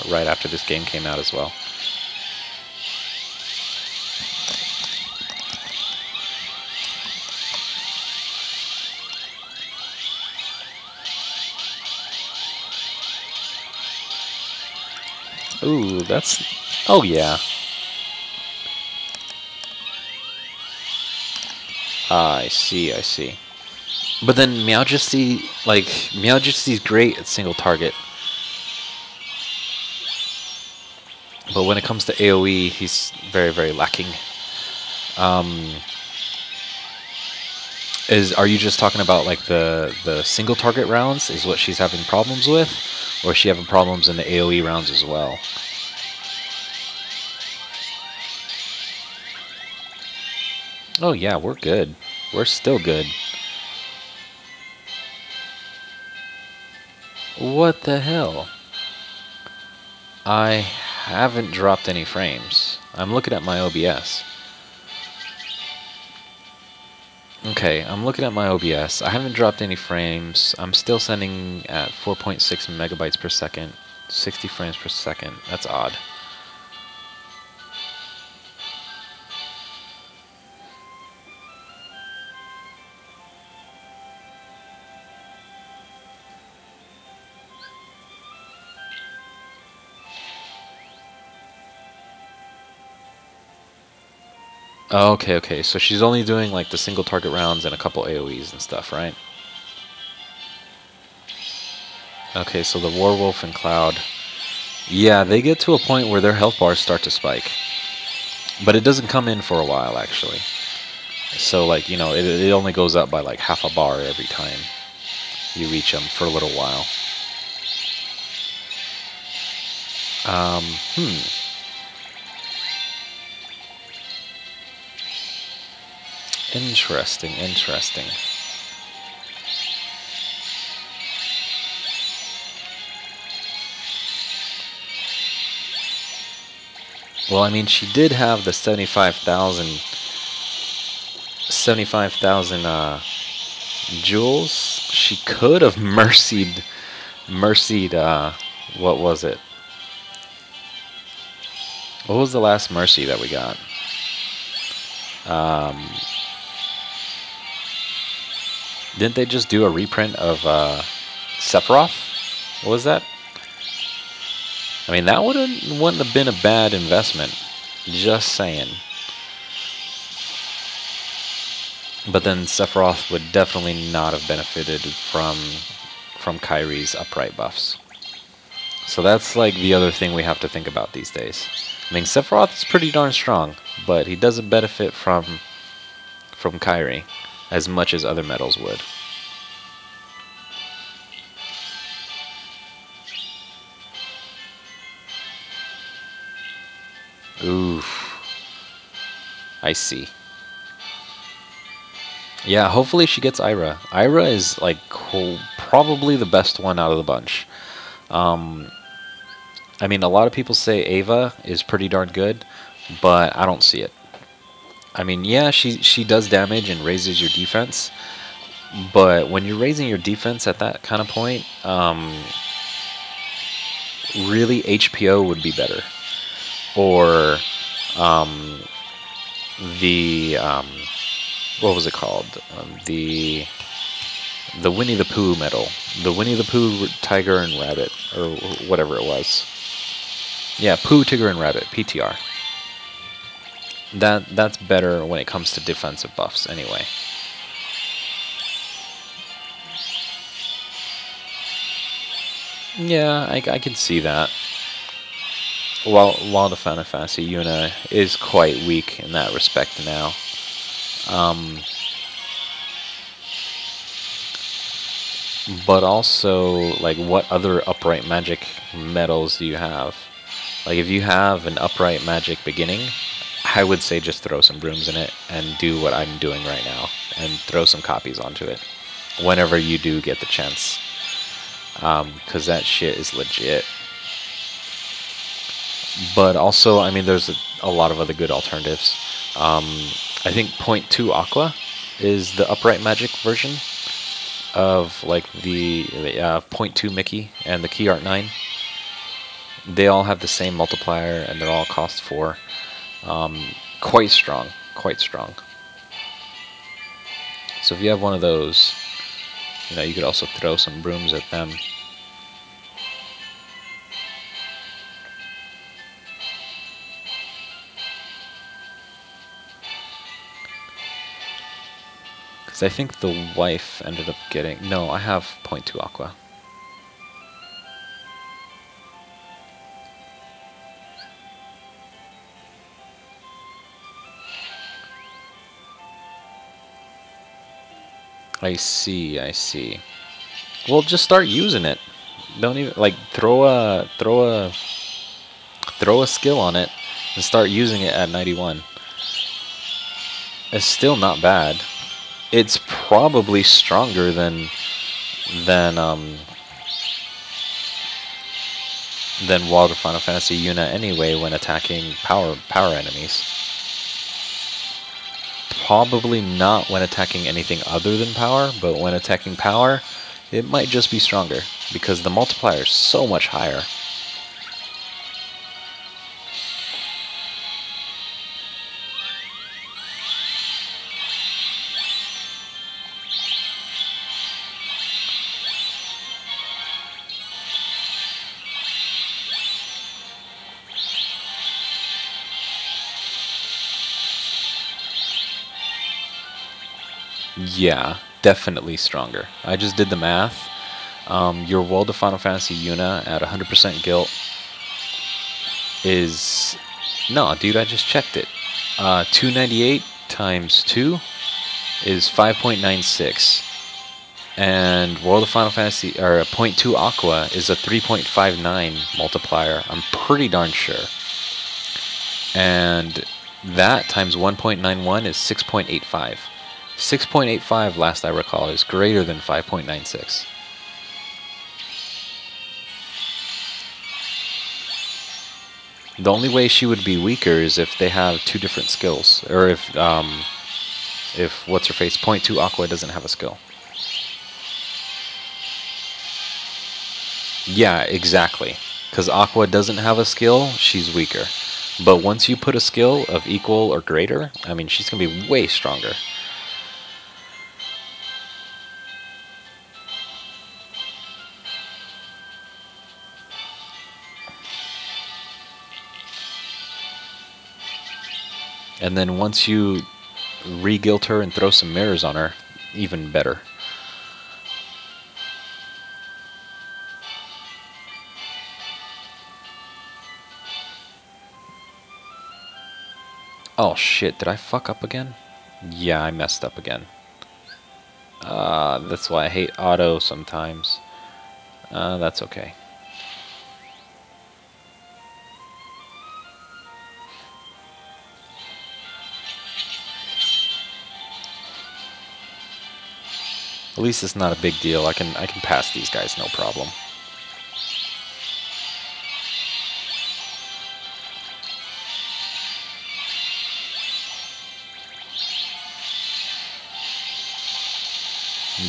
right after this game came out as well. Ooh, that's... Oh, yeah. Ah, I see, I see. But then Meowjesty, like, Meowjesty's great at single target. But when it comes to AoE, he's very, very lacking. Are you just talking about, like, the single target rounds is what she's having problems with? Or is she having problems in the AoE rounds as well? Oh yeah, we're good. We're still good. What the hell? I haven't dropped any frames. I'm looking at my OBS. Okay, I'm looking at my OBS. I haven't dropped any frames. I'm still sending at 4.6 megabytes per second, 60 frames per second. That's odd. Oh, okay, okay. So she's only doing like the single target rounds and a couple AoEs and stuff, right? Okay, so the Warwolf and Cloud. Yeah, they get to a point where their health bars start to spike. But it doesn't come in for a while, actually. So, like, you know, it only goes up by like half a bar every time you reach them for a little while. Um, hmm. Interesting, interesting. Well, I mean, she did have the 75,000 jewels. She could have mercied, what was it? What was the last mercy that we got? Didn't they just do a reprint of Sephiroth? What was that? I mean, that wouldn't have been a bad investment. Just saying. But then Sephiroth would definitely not have benefited from Kyrie's upright buffs. So that's like the other thing we have to think about these days. I mean, Sephiroth is pretty darn strong, but he doesn't benefit from Kyrie as much as other metals would. Oof. I see. Yeah, hopefully she gets Ira. Ira is like probably the best one out of the bunch. I mean, a lot of people say Ava is pretty darn good, but I don't see it. I mean, yeah, she does damage and raises your defense, but when you're raising your defense at that kind of point, really HPO would be better. Or what was it called? The Winnie the Pooh medal, the Winnie the Pooh Tiger and Rabbit, or whatever it was. Yeah, Pooh, Tiger, and Rabbit, PTR. That's better when it comes to defensive buffs, anyway. Yeah, I can see that. While the Final Fantasy Yuna is quite weak in that respect now. But also, like, what other upright magic medals do you have? Like, if you have an upright magic beginning, I would say just throw some brooms in it and do what I'm doing right now and throw some copies onto it whenever you do get the chance. Because that shit is legit. But also, I mean, there's a lot of other good alternatives. I think 0.2 Aqua is the upright magic version of like the 0.2 Mickey and the Key Art 9. They all have the same multiplier and they're all cost 4. Quite strong, quite strong. So if you have one of those, you know, you could also throw some brooms at them. Because I think the wife ended up getting... No, I have 0.2 Aqua. I see, I see. Well, just start using it. Don't even like throw a skill on it and start using it at 91. It's still not bad. It's probably stronger than Wild Final Fantasy Yuna anyway when attacking power enemies. Probably not when attacking anything other than power, but when attacking power, it might just be stronger, because the multiplier is so much higher. Yeah, definitely stronger. I just did the math. Your World of Final Fantasy Yuna at 100% guilt is... No, dude, I just checked it. 298 times 2 is 5.96. And World of Final Fantasy, or 0.2 Aqua, is a 3.59 multiplier. I'm pretty darn sure. And that times 1.91 is 6.85. 6.85, last I recall, is greater than 5.96. The only way she would be weaker is if they have two different skills, or if what's her face 0.2 Aqua doesn't have a skill. Yeah, exactly. Because Aqua doesn't have a skill, she's weaker. But once you put a skill of equal or greater, I mean, she's gonna be way stronger. And then once you re-guilt her and throw some mirrors on her, even better. Oh shit, did I fuck up again? Yeah, I messed up again. That's why I hate auto sometimes. That's okay. At least it's not a big deal. I can pass these guys no problem.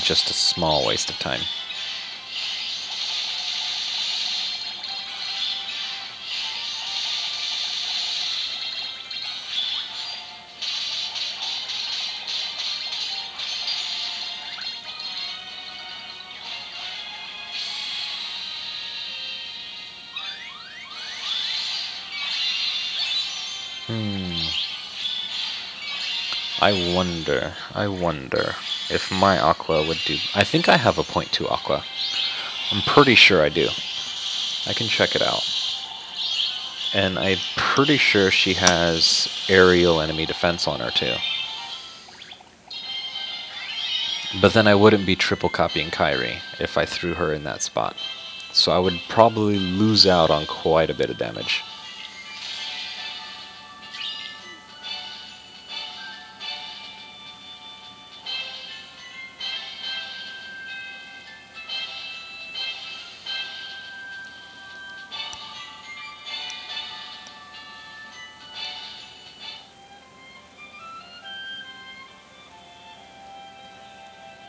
Just a small waste of time. I wonder if my Aqua would do... I think I have a 0.2 Aqua. I'm pretty sure I do. I can check it out. And I'm pretty sure she has aerial enemy defense on her too. But then I wouldn't be triple copying Kairi if I threw her in that spot. So I would probably lose out on quite a bit of damage.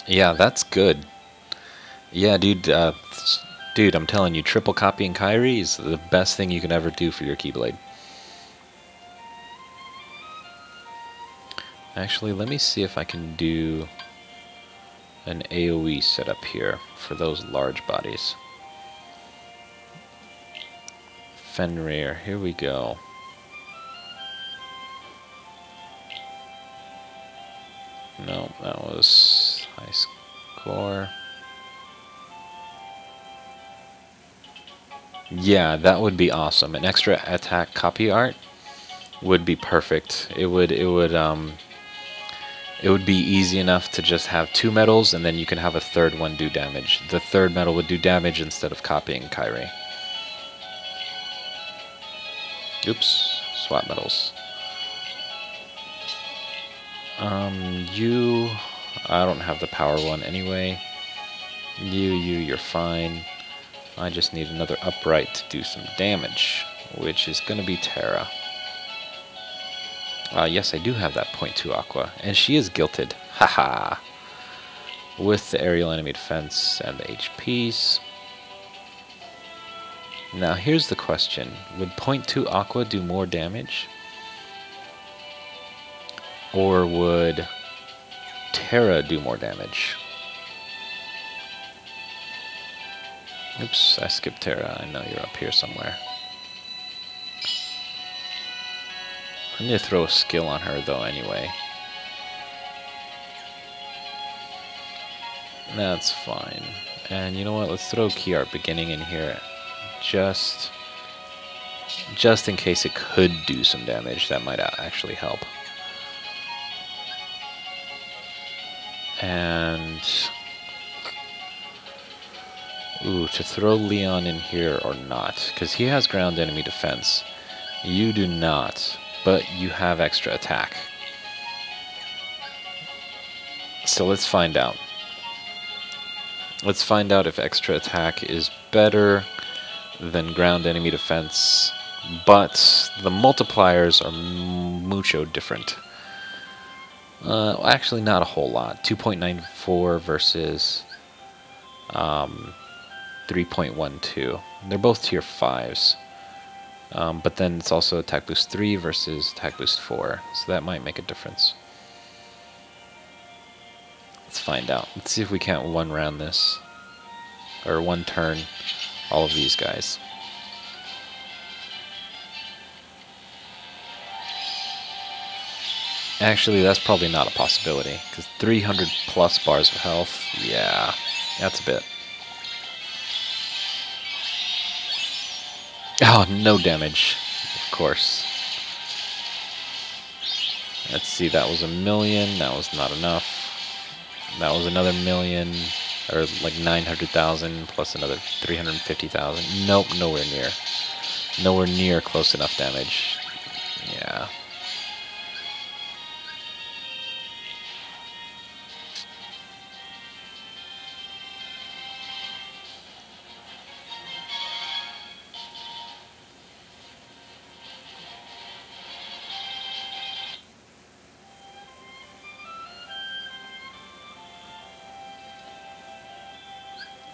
Yeah, that's good. Yeah, dude, I'm telling you, triple copying Kairi is the best thing you can ever do for your Keyblade. Actually, let me see if I can do an AoE setup here for those large bodies. Fenrir, here we go. No, that was high score. Yeah, that would be awesome. An extra attack copy art would be perfect. It would be easy enough to just have two medals, and then you can have a third one do damage. The third medal would do damage instead of copying Kairi. Oops, swap medals. I don't have the power one anyway. You're fine. I just need another upright to do some damage, which is gonna be Terra. Yes, I do have that .2 Aqua, and she is guilted. Haha. With the aerial enemy defense and the HPs. Now here's the question. Would .2 Aqua do more damage? Or would Terra do more damage? Oops, I skipped Terra. I know you're up here somewhere. I need to throw a skill on her though anyway. That's fine. And you know what? Let's throw Key Art Beginning in here. Just in case it could do some damage. That might actually help. And ooh, to throw Leon in here or not, because he has ground enemy defense. You do not, but you have extra attack. So let's find out. Let's find out if extra attack is better than ground enemy defense, but the multipliers are mucho different. Actually, not a whole lot. 2.94 versus 3.12. They're both tier 5s. But then it's also attack boost 3 versus attack boost 4. So that might make a difference. Let's find out. Let's see if we can't one round this. Or one turn all of these guys. Actually, that's probably not a possibility. Because 300 plus bars of health, yeah, that's a bit. Oh, no damage, of course. Let's see, that was 1,000,000, that was not enough. That was another 1,000,000, or like 900,000 plus another 350,000. Nope, nowhere near. Nowhere near close enough damage. Yeah.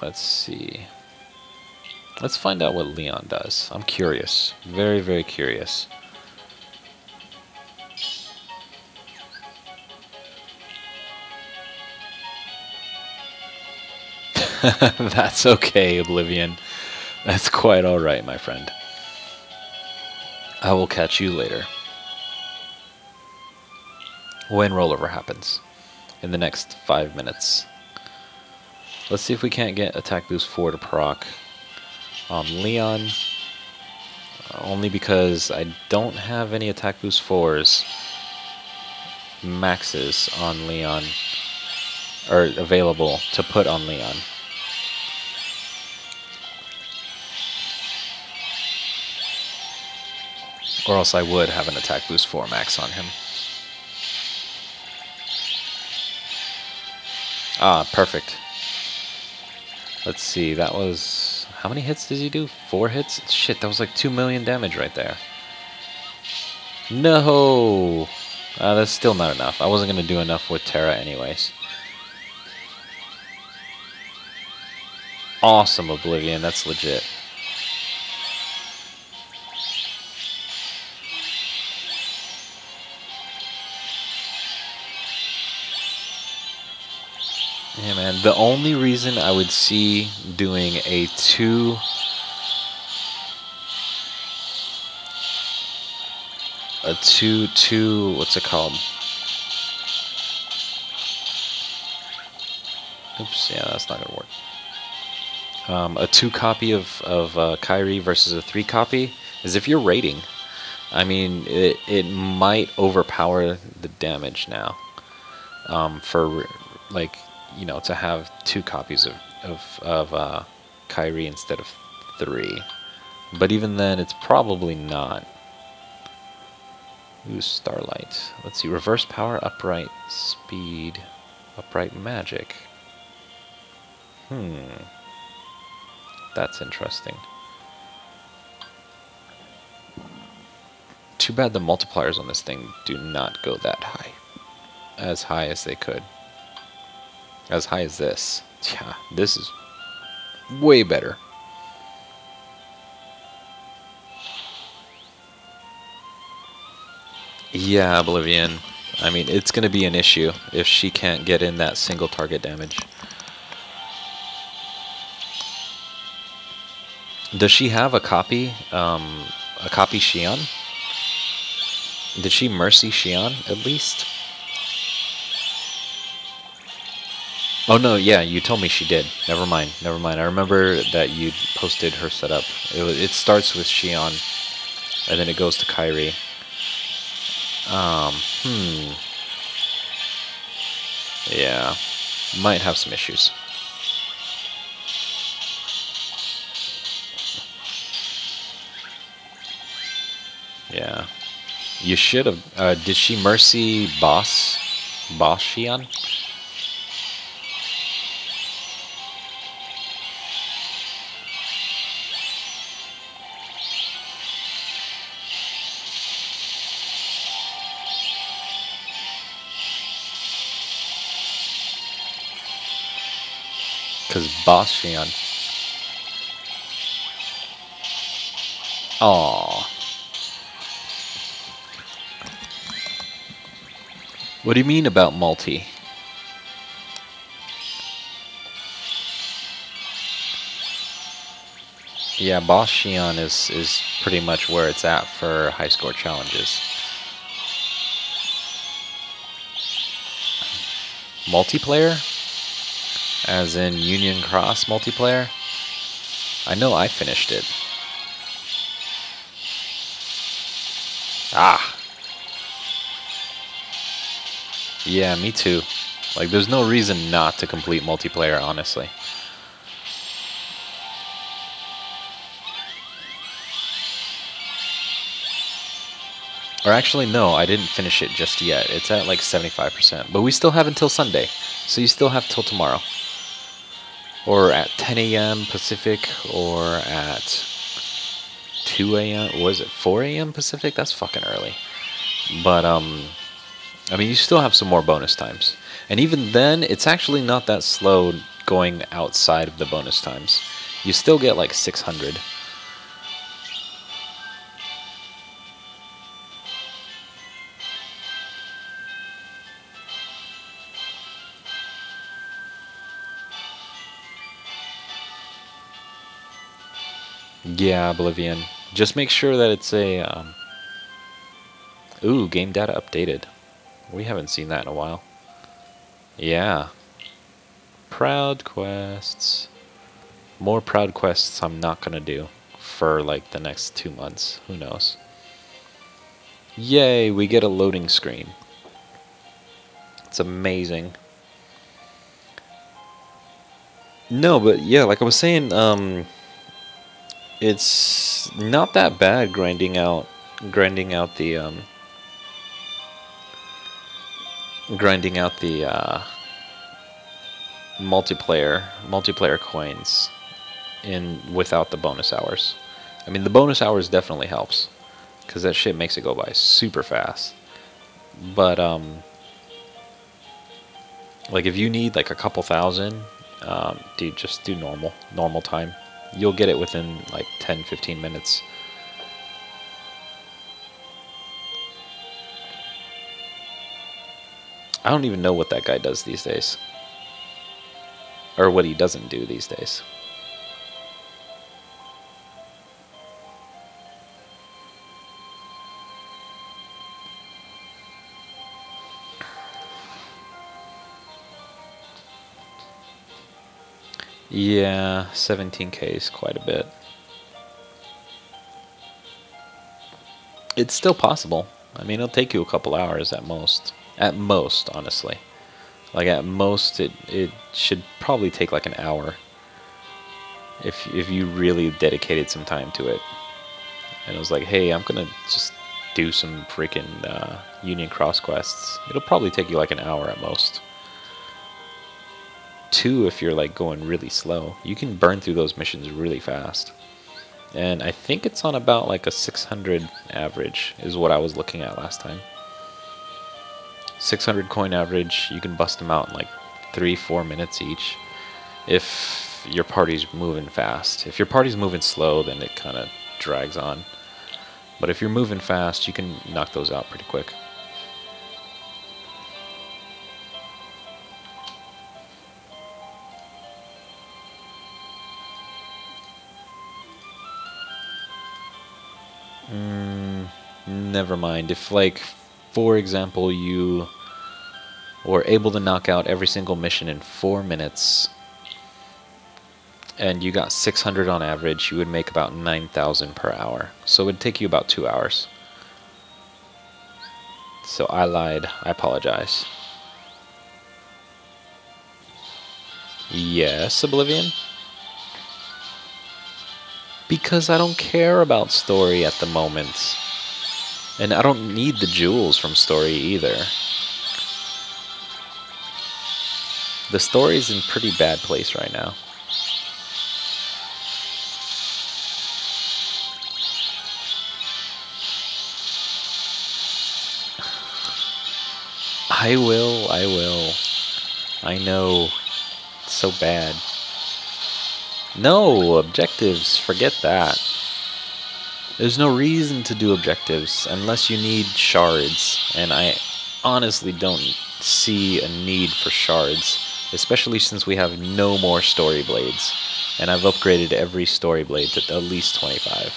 Let's see. Let's find out what Leon does. I'm curious. Very, very curious. That's okay, Oblivion. That's quite alright, my friend. I will catch you later. When rollover happens. In the next 5 minutes. Let's see if we can't get attack boost 4 to proc on Leon. Only because I don't have any attack boost 4s maxes on Leon, or available to put on Leon. Or else I would have an attack boost 4 max on him. Ah, perfect. Let's see, that was... How many hits does he do? 4 hits? Shit, that was like 2,000,000 damage right there. No! That's still not enough. I wasn't going to do enough with Terra anyways. Awesome, Oblivion. That's legit. Yeah, man. The only reason I would see doing a 2... what's it called? Oops, yeah, that's not gonna work. A 2 copy of Kyrie versus a 3 copy is if you're raiding. I mean, it might overpower the damage now. For like, you know, to have 2 copies of Kyrie instead of 3. But even then, it's probably not. Ooh, Starlight. Let's see, reverse power, upright speed, upright magic. That's interesting. Too bad the multipliers on this thing do not go that high. As high as they could. As high as this. Yeah, this is way better. Yeah, Oblivion. I mean, it's going to be an issue if she can't get in that single target damage. Does she have a copy? A copy Xion? Did she mercy Xion at least? Oh no, yeah, you told me she did. Never mind, never mind. I remember that you posted her setup. It starts with Xion, and then it goes to Kairi. Yeah, might have some issues. Yeah, you should have. Did she mercy Boss Xion? Because Boss Xion. Aww. What do you mean about multi? Yeah, Boss Xion is pretty much where it's at for high score challenges. Multiplayer? As in Union Cross multiplayer? I know I finished it. Ah! Yeah, me too. Like, there's no reason not to complete multiplayer, honestly. Or actually, no, I didn't finish it just yet. It's at like 75%. But we still have until Sunday. So you still have till tomorrow. Or at 10 a.m. Pacific, or at 2 a.m. Was it 4 a.m. Pacific? That's fucking early. But, I mean, you still have some more bonus times. And even then, it's actually not that slow going outside of the bonus times. You still get like 600. Yeah, Oblivion. Just make sure that it's a... Ooh, game data updated. We haven't seen that in a while. Yeah. Proud quests. More proud quests I'm not gonna do for like the next 2 months. Who knows? Yay, we get a loading screen. It's amazing. No, but yeah, like I was saying, it's not that bad grinding out the multiplayer coins in without the bonus hours. I mean, the bonus hours definitely helps because that shit makes it go by super fast. But like if you need like a couple thousand, dude, just do normal time. You'll get it within like 10-15 minutes. I don't even know what that guy does these days. Or what he doesn't do these days. Yeah, 17k is quite a bit. It's still possible. I mean, it'll take you a couple hours at most. At most, honestly. Like at most, it should probably take like an hour. If you really dedicated some time to it. And it was like, hey, I'm gonna just do some freaking Union Cross quests. It'll probably take you like an hour at most. 2 if you're like going really slow. You can burn through those missions really fast. And I think it's on about like a 600 average is what I was looking at last time. 600 coin average, you can bust them out in like 3-4 minutes each if your party's moving fast. If your party's moving slow, then it kind of drags on. But if you're moving fast, you can knock those out pretty quick. Never mind. If, like, for example, you were able to knock out every single mission in 4 minutes, and you got 600 on average, you would make about 9,000 per hour. So it would take you about 2 hours. So I lied. I apologize. Yes, Oblivion? Because I don't care about story at the moment. And I don't need the jewels from story either. The story's in pretty bad place right now. I will. I know. It's so bad. No, objectives, forget that. There's no reason to do objectives unless you need shards, and I honestly don't see a need for shards, especially since we have no more story blades, and I've upgraded every story blade to at least 25.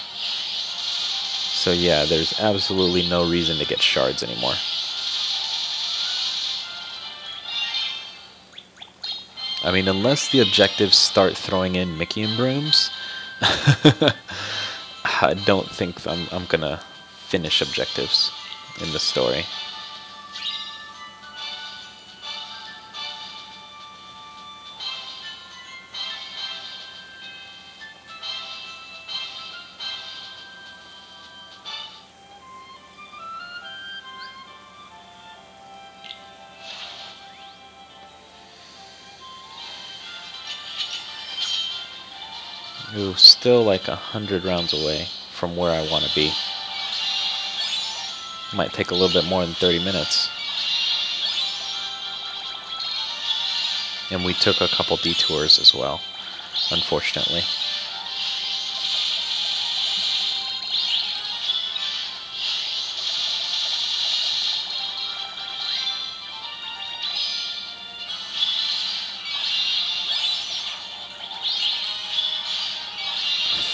So yeah, there's absolutely no reason to get shards anymore. I mean, unless the objectives start throwing in Mickey and brooms, I don't think I'm gonna finish objectives in the story. Ooh, still like 100 rounds away from where I want to be. Might take a little bit more than 30 minutes. And we took a couple detours as well, unfortunately.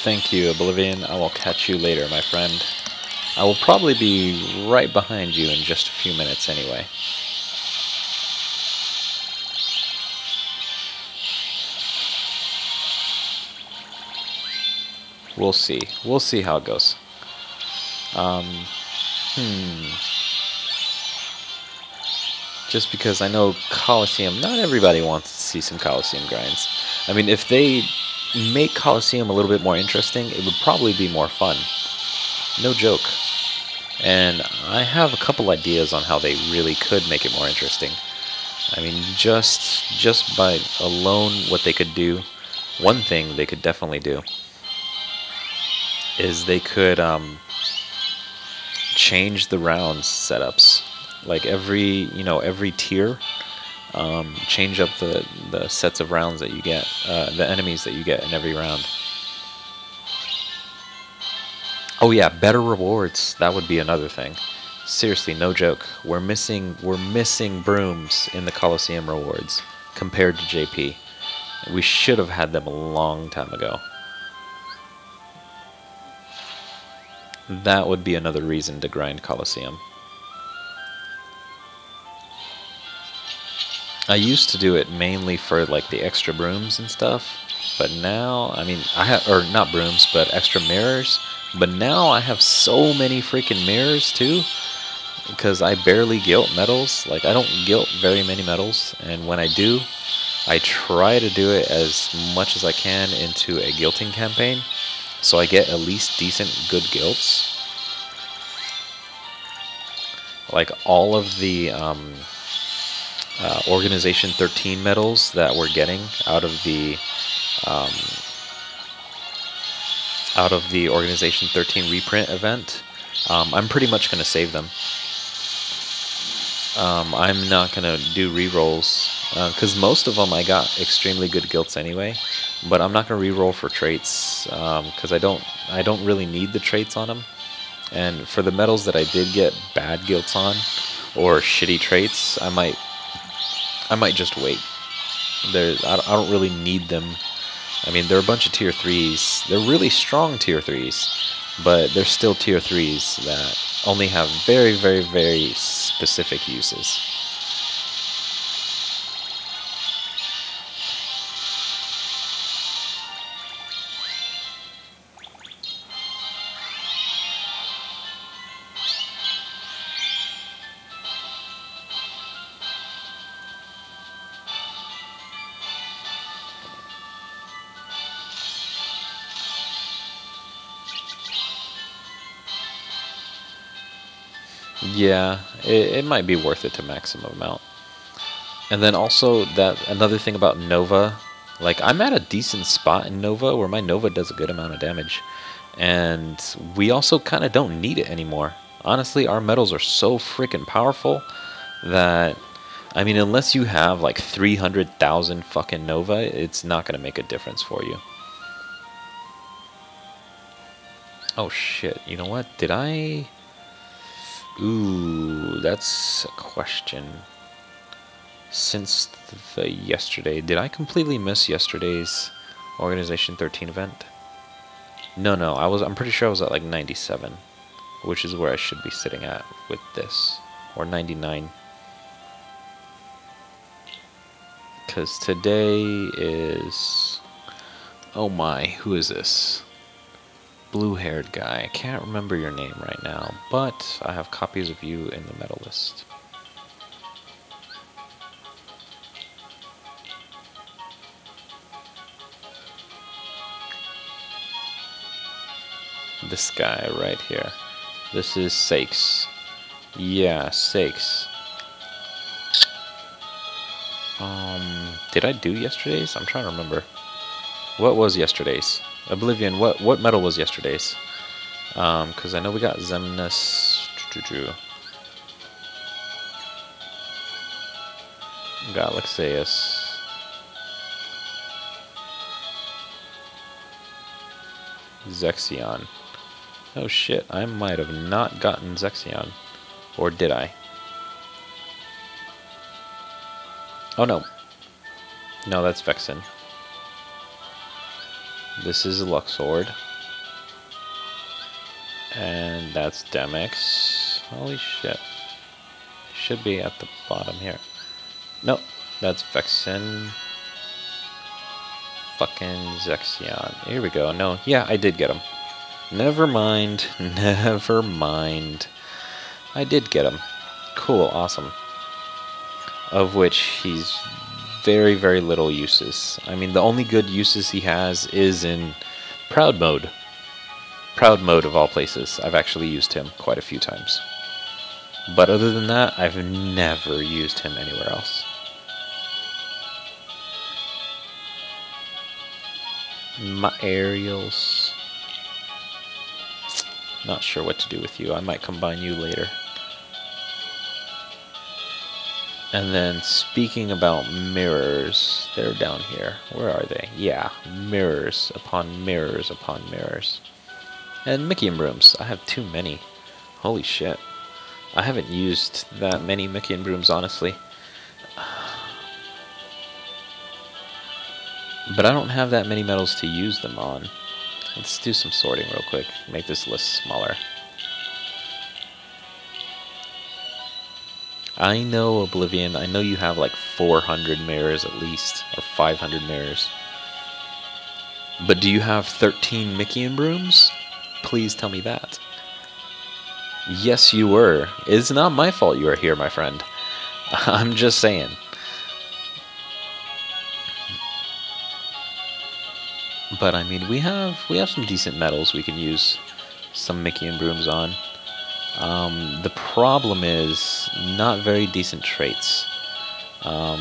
Thank you, Oblivion. I will catch you later, my friend. I will probably be right behind you in just a few minutes anyway. We'll see. We'll see how it goes. Just because I know Coliseum, not everybody wants to see some Coliseum grinds. I mean, if they make Coliseum a little bit more interesting, it would probably be more fun. No joke. And I have a couple ideas on how they really could make it more interesting. I mean, just by alone what they could do, one thing they could definitely do is they could change the rounds setups. Like every tier, change up the sets of rounds that you get, the enemies that you get in every round. Oh yeah, better rewards. That would be another thing. Seriously, no joke. We're missing brooms in the Coliseum rewards compared to JP. We should have had them a long time ago. That would be another reason to grind Coliseum. I used to do it mainly for like the extra brooms and stuff, but now, I mean, or not brooms, but extra mirrors. But now I have so many freaking mirrors too, because I barely gilt medals. Like, I don't gilt very many medals, and when I do, I try to do it as much as I can into a guilting campaign, so I get at least decent good guilts. Like all of the Organization 13 medals that we're getting out of the out of the Organization 13 reprint event. I'm pretty much going to save them. I'm not going to do rerolls, because most of them I got extremely good gilts anyway, but I'm not going to reroll for traits, because I don't really need the traits on them. And for the medals that I did get bad gilts on, or shitty traits, I might just wait. I don't really need them. I mean, they're a bunch of tier 3s. They're really strong tier 3s, but they're still tier 3s that only have very, very, very specific uses. Yeah, it might be worth it to maximum amount. And then also another thing about Nova, like I'm at a decent spot in Nova where my Nova does a good amount of damage. And we also kind of don't need it anymore. Honestly, our medals are so freaking powerful that, I mean, unless you have like 300,000 fucking Nova, it's not going to make a difference for you. Oh shit, you know what? Did I... Ooh, that's a question. Since the yesterday, did I completely miss yesterday's Organization 13 event? No, I'm pretty sure I was at like 97, which is where I should be sitting at with this, or 99. Because today is... Oh my, who is this? Blue-haired guy. I can't remember your name right now, but I have copies of you in the medal list. This guy right here. This is Sakes. Yeah, Sakes. Did I do yesterday's? I'm trying to remember. What was yesterday's? Oblivion, what medal was yesterday's? Because I know we got Zemnis. Got Alexeus. Zexion. Oh shit, I might have not gotten Zexion. Or did I? Oh no. No, that's Vexen. This is Luxord. And that's Demix. Holy shit. Should be at the bottom here. Nope, that's Vexen. Fucking Zexion. Here we go. No, yeah, I did get him. Never mind. Never mind. I did get him. Cool, awesome. Of which he's very, very little uses. I mean, the only good uses he has is in Proud Mode. Proud Mode of all places. I've actually used him quite a few times. But other than that, I've never used him anywhere else. My aerials. Not sure what to do with you. I might combine you later. And then speaking about mirrors, they're down here. Where are they? Yeah, mirrors upon mirrors upon mirrors. And Mickey and Brooms. I have too many. Holy shit. I haven't used that many Mickey and Brooms, honestly. But I don't have that many medals to use them on. Let's do some sorting real quick. Make this list smaller. I know, Oblivion, I know you have like 400 mirrors at least, or 500 mirrors. But do you have 13 Mickey and Brooms? Please tell me that. Yes, you were. It's not my fault you are here, my friend. I'm just saying. But I mean, we have some decent medals we can use some Mickey and Brooms on. The problem is not very decent traits. I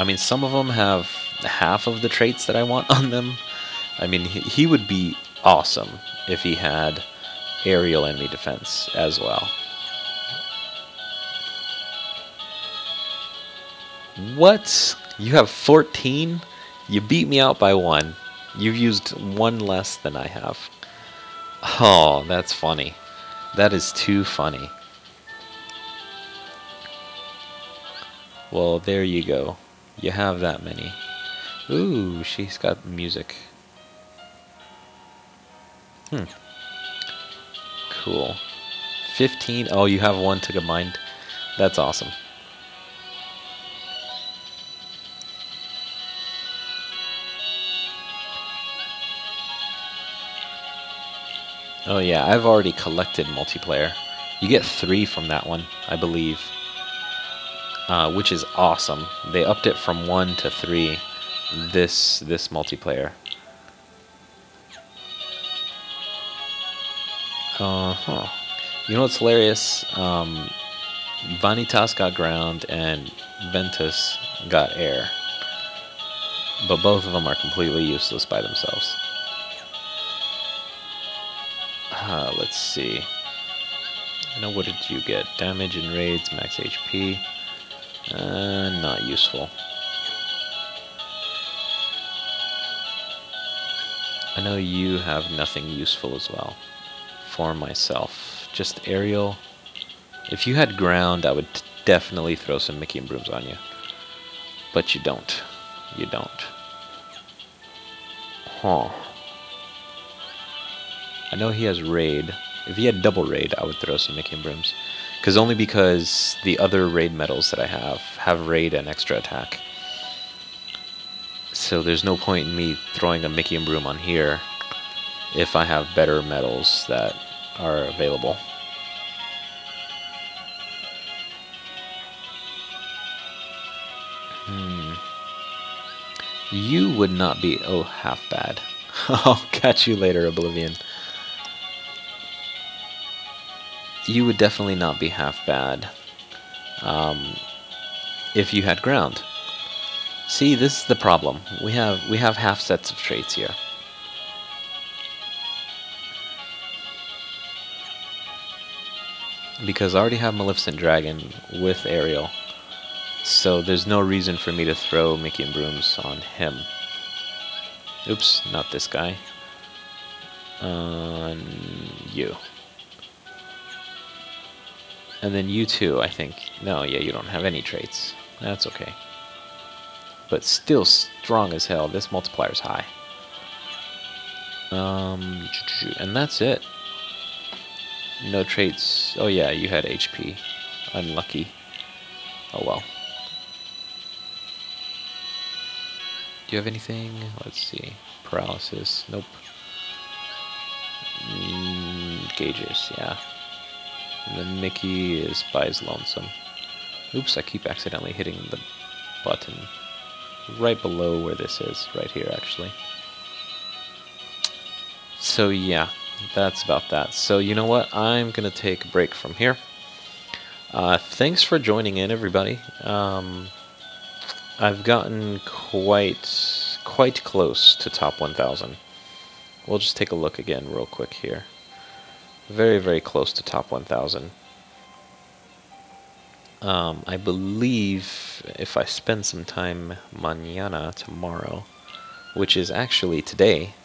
mean, some of them have half of the traits that I want on them. I mean, he would be awesome if he had aerial enemy defense as well. What? You have 14? You beat me out by 1. You've used 1 less than I have. Oh, that's funny. That is too funny. Well, there you go. You have that many. Ooh, she's got music. Cool. 15. Oh, you have 1 to combine. That's awesome. Oh yeah, I've already collected multiplayer. You get 3 from that one, I believe. Which is awesome. They upped it from 1 to 3 this multiplayer. You know what's hilarious? Vanitas got ground and Ventus got air. But both of them are completely useless by themselves. Let's see. Now what did you get? Damage and raids, max HP. Not useful. I know you have nothing useful as well. For myself. Just aerial. If you had ground, I would definitely throw some Mickey and Brooms on you. But you don't. You don't. Huh. I know he has raid. If he had double raid, I would throw some Mickey and Brooms. Only because the other raid medals that I have raid and extra attack. So there's no point in me throwing a Mickey and Broom on here if I have better medals that are available. You would not be, oh, half bad. I'll catch you later, Oblivion. You would definitely not be half bad if you had ground. See, this is the problem. We have half sets of traits here. Because I already have Maleficent Dragon with Ariel. So there's no reason for me to throw Mickey and Brooms on him. Oops, not this guy. On you. And then you too, I think. No, yeah, you don't have any traits. That's okay. But still strong as hell. This multiplier's high. And that's it. No traits. Oh yeah, you had HP. Unlucky. Oh well. Do you have anything? Let's see. Paralysis. Nope. Gauges, yeah. And then Mickey is by his lonesome. Oops, I keep accidentally hitting the button. Right below where this is. Right here, actually. So yeah, that's about that. So you know what? I'm going to take a break from here. Thanks for joining in, everybody. I've gotten quite close to top 1,000. We'll just take a look again real quick here. Very, very close to top 1,000. I believe if I spend some time tomorrow, which is actually today,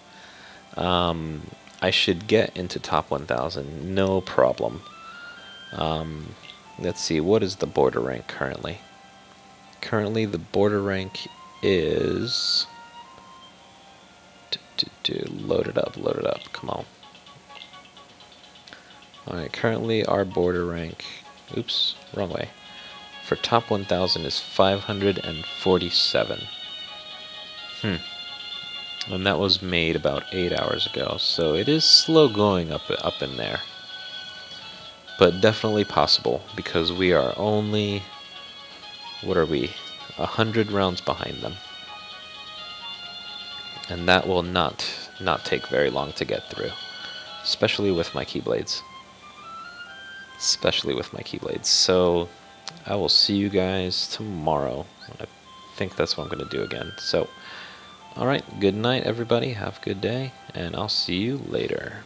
I should get into top 1,000, no problem. Let's see, what is the border rank currently? Currently the border rank is... Load it up, come on. Alright, currently our border rank, oops, wrong way, for top 1,000 is 547. And that was made about 8 hours ago, so it is slow going up in there. But definitely possible, because we are only, what are we, 100 rounds behind them. And that will not take very long to get through, especially with my Keyblades. So I will see you guys tomorrow. I think that's what I'm going to do again. So Alright, good night everybody, have a good day, and I'll see you later.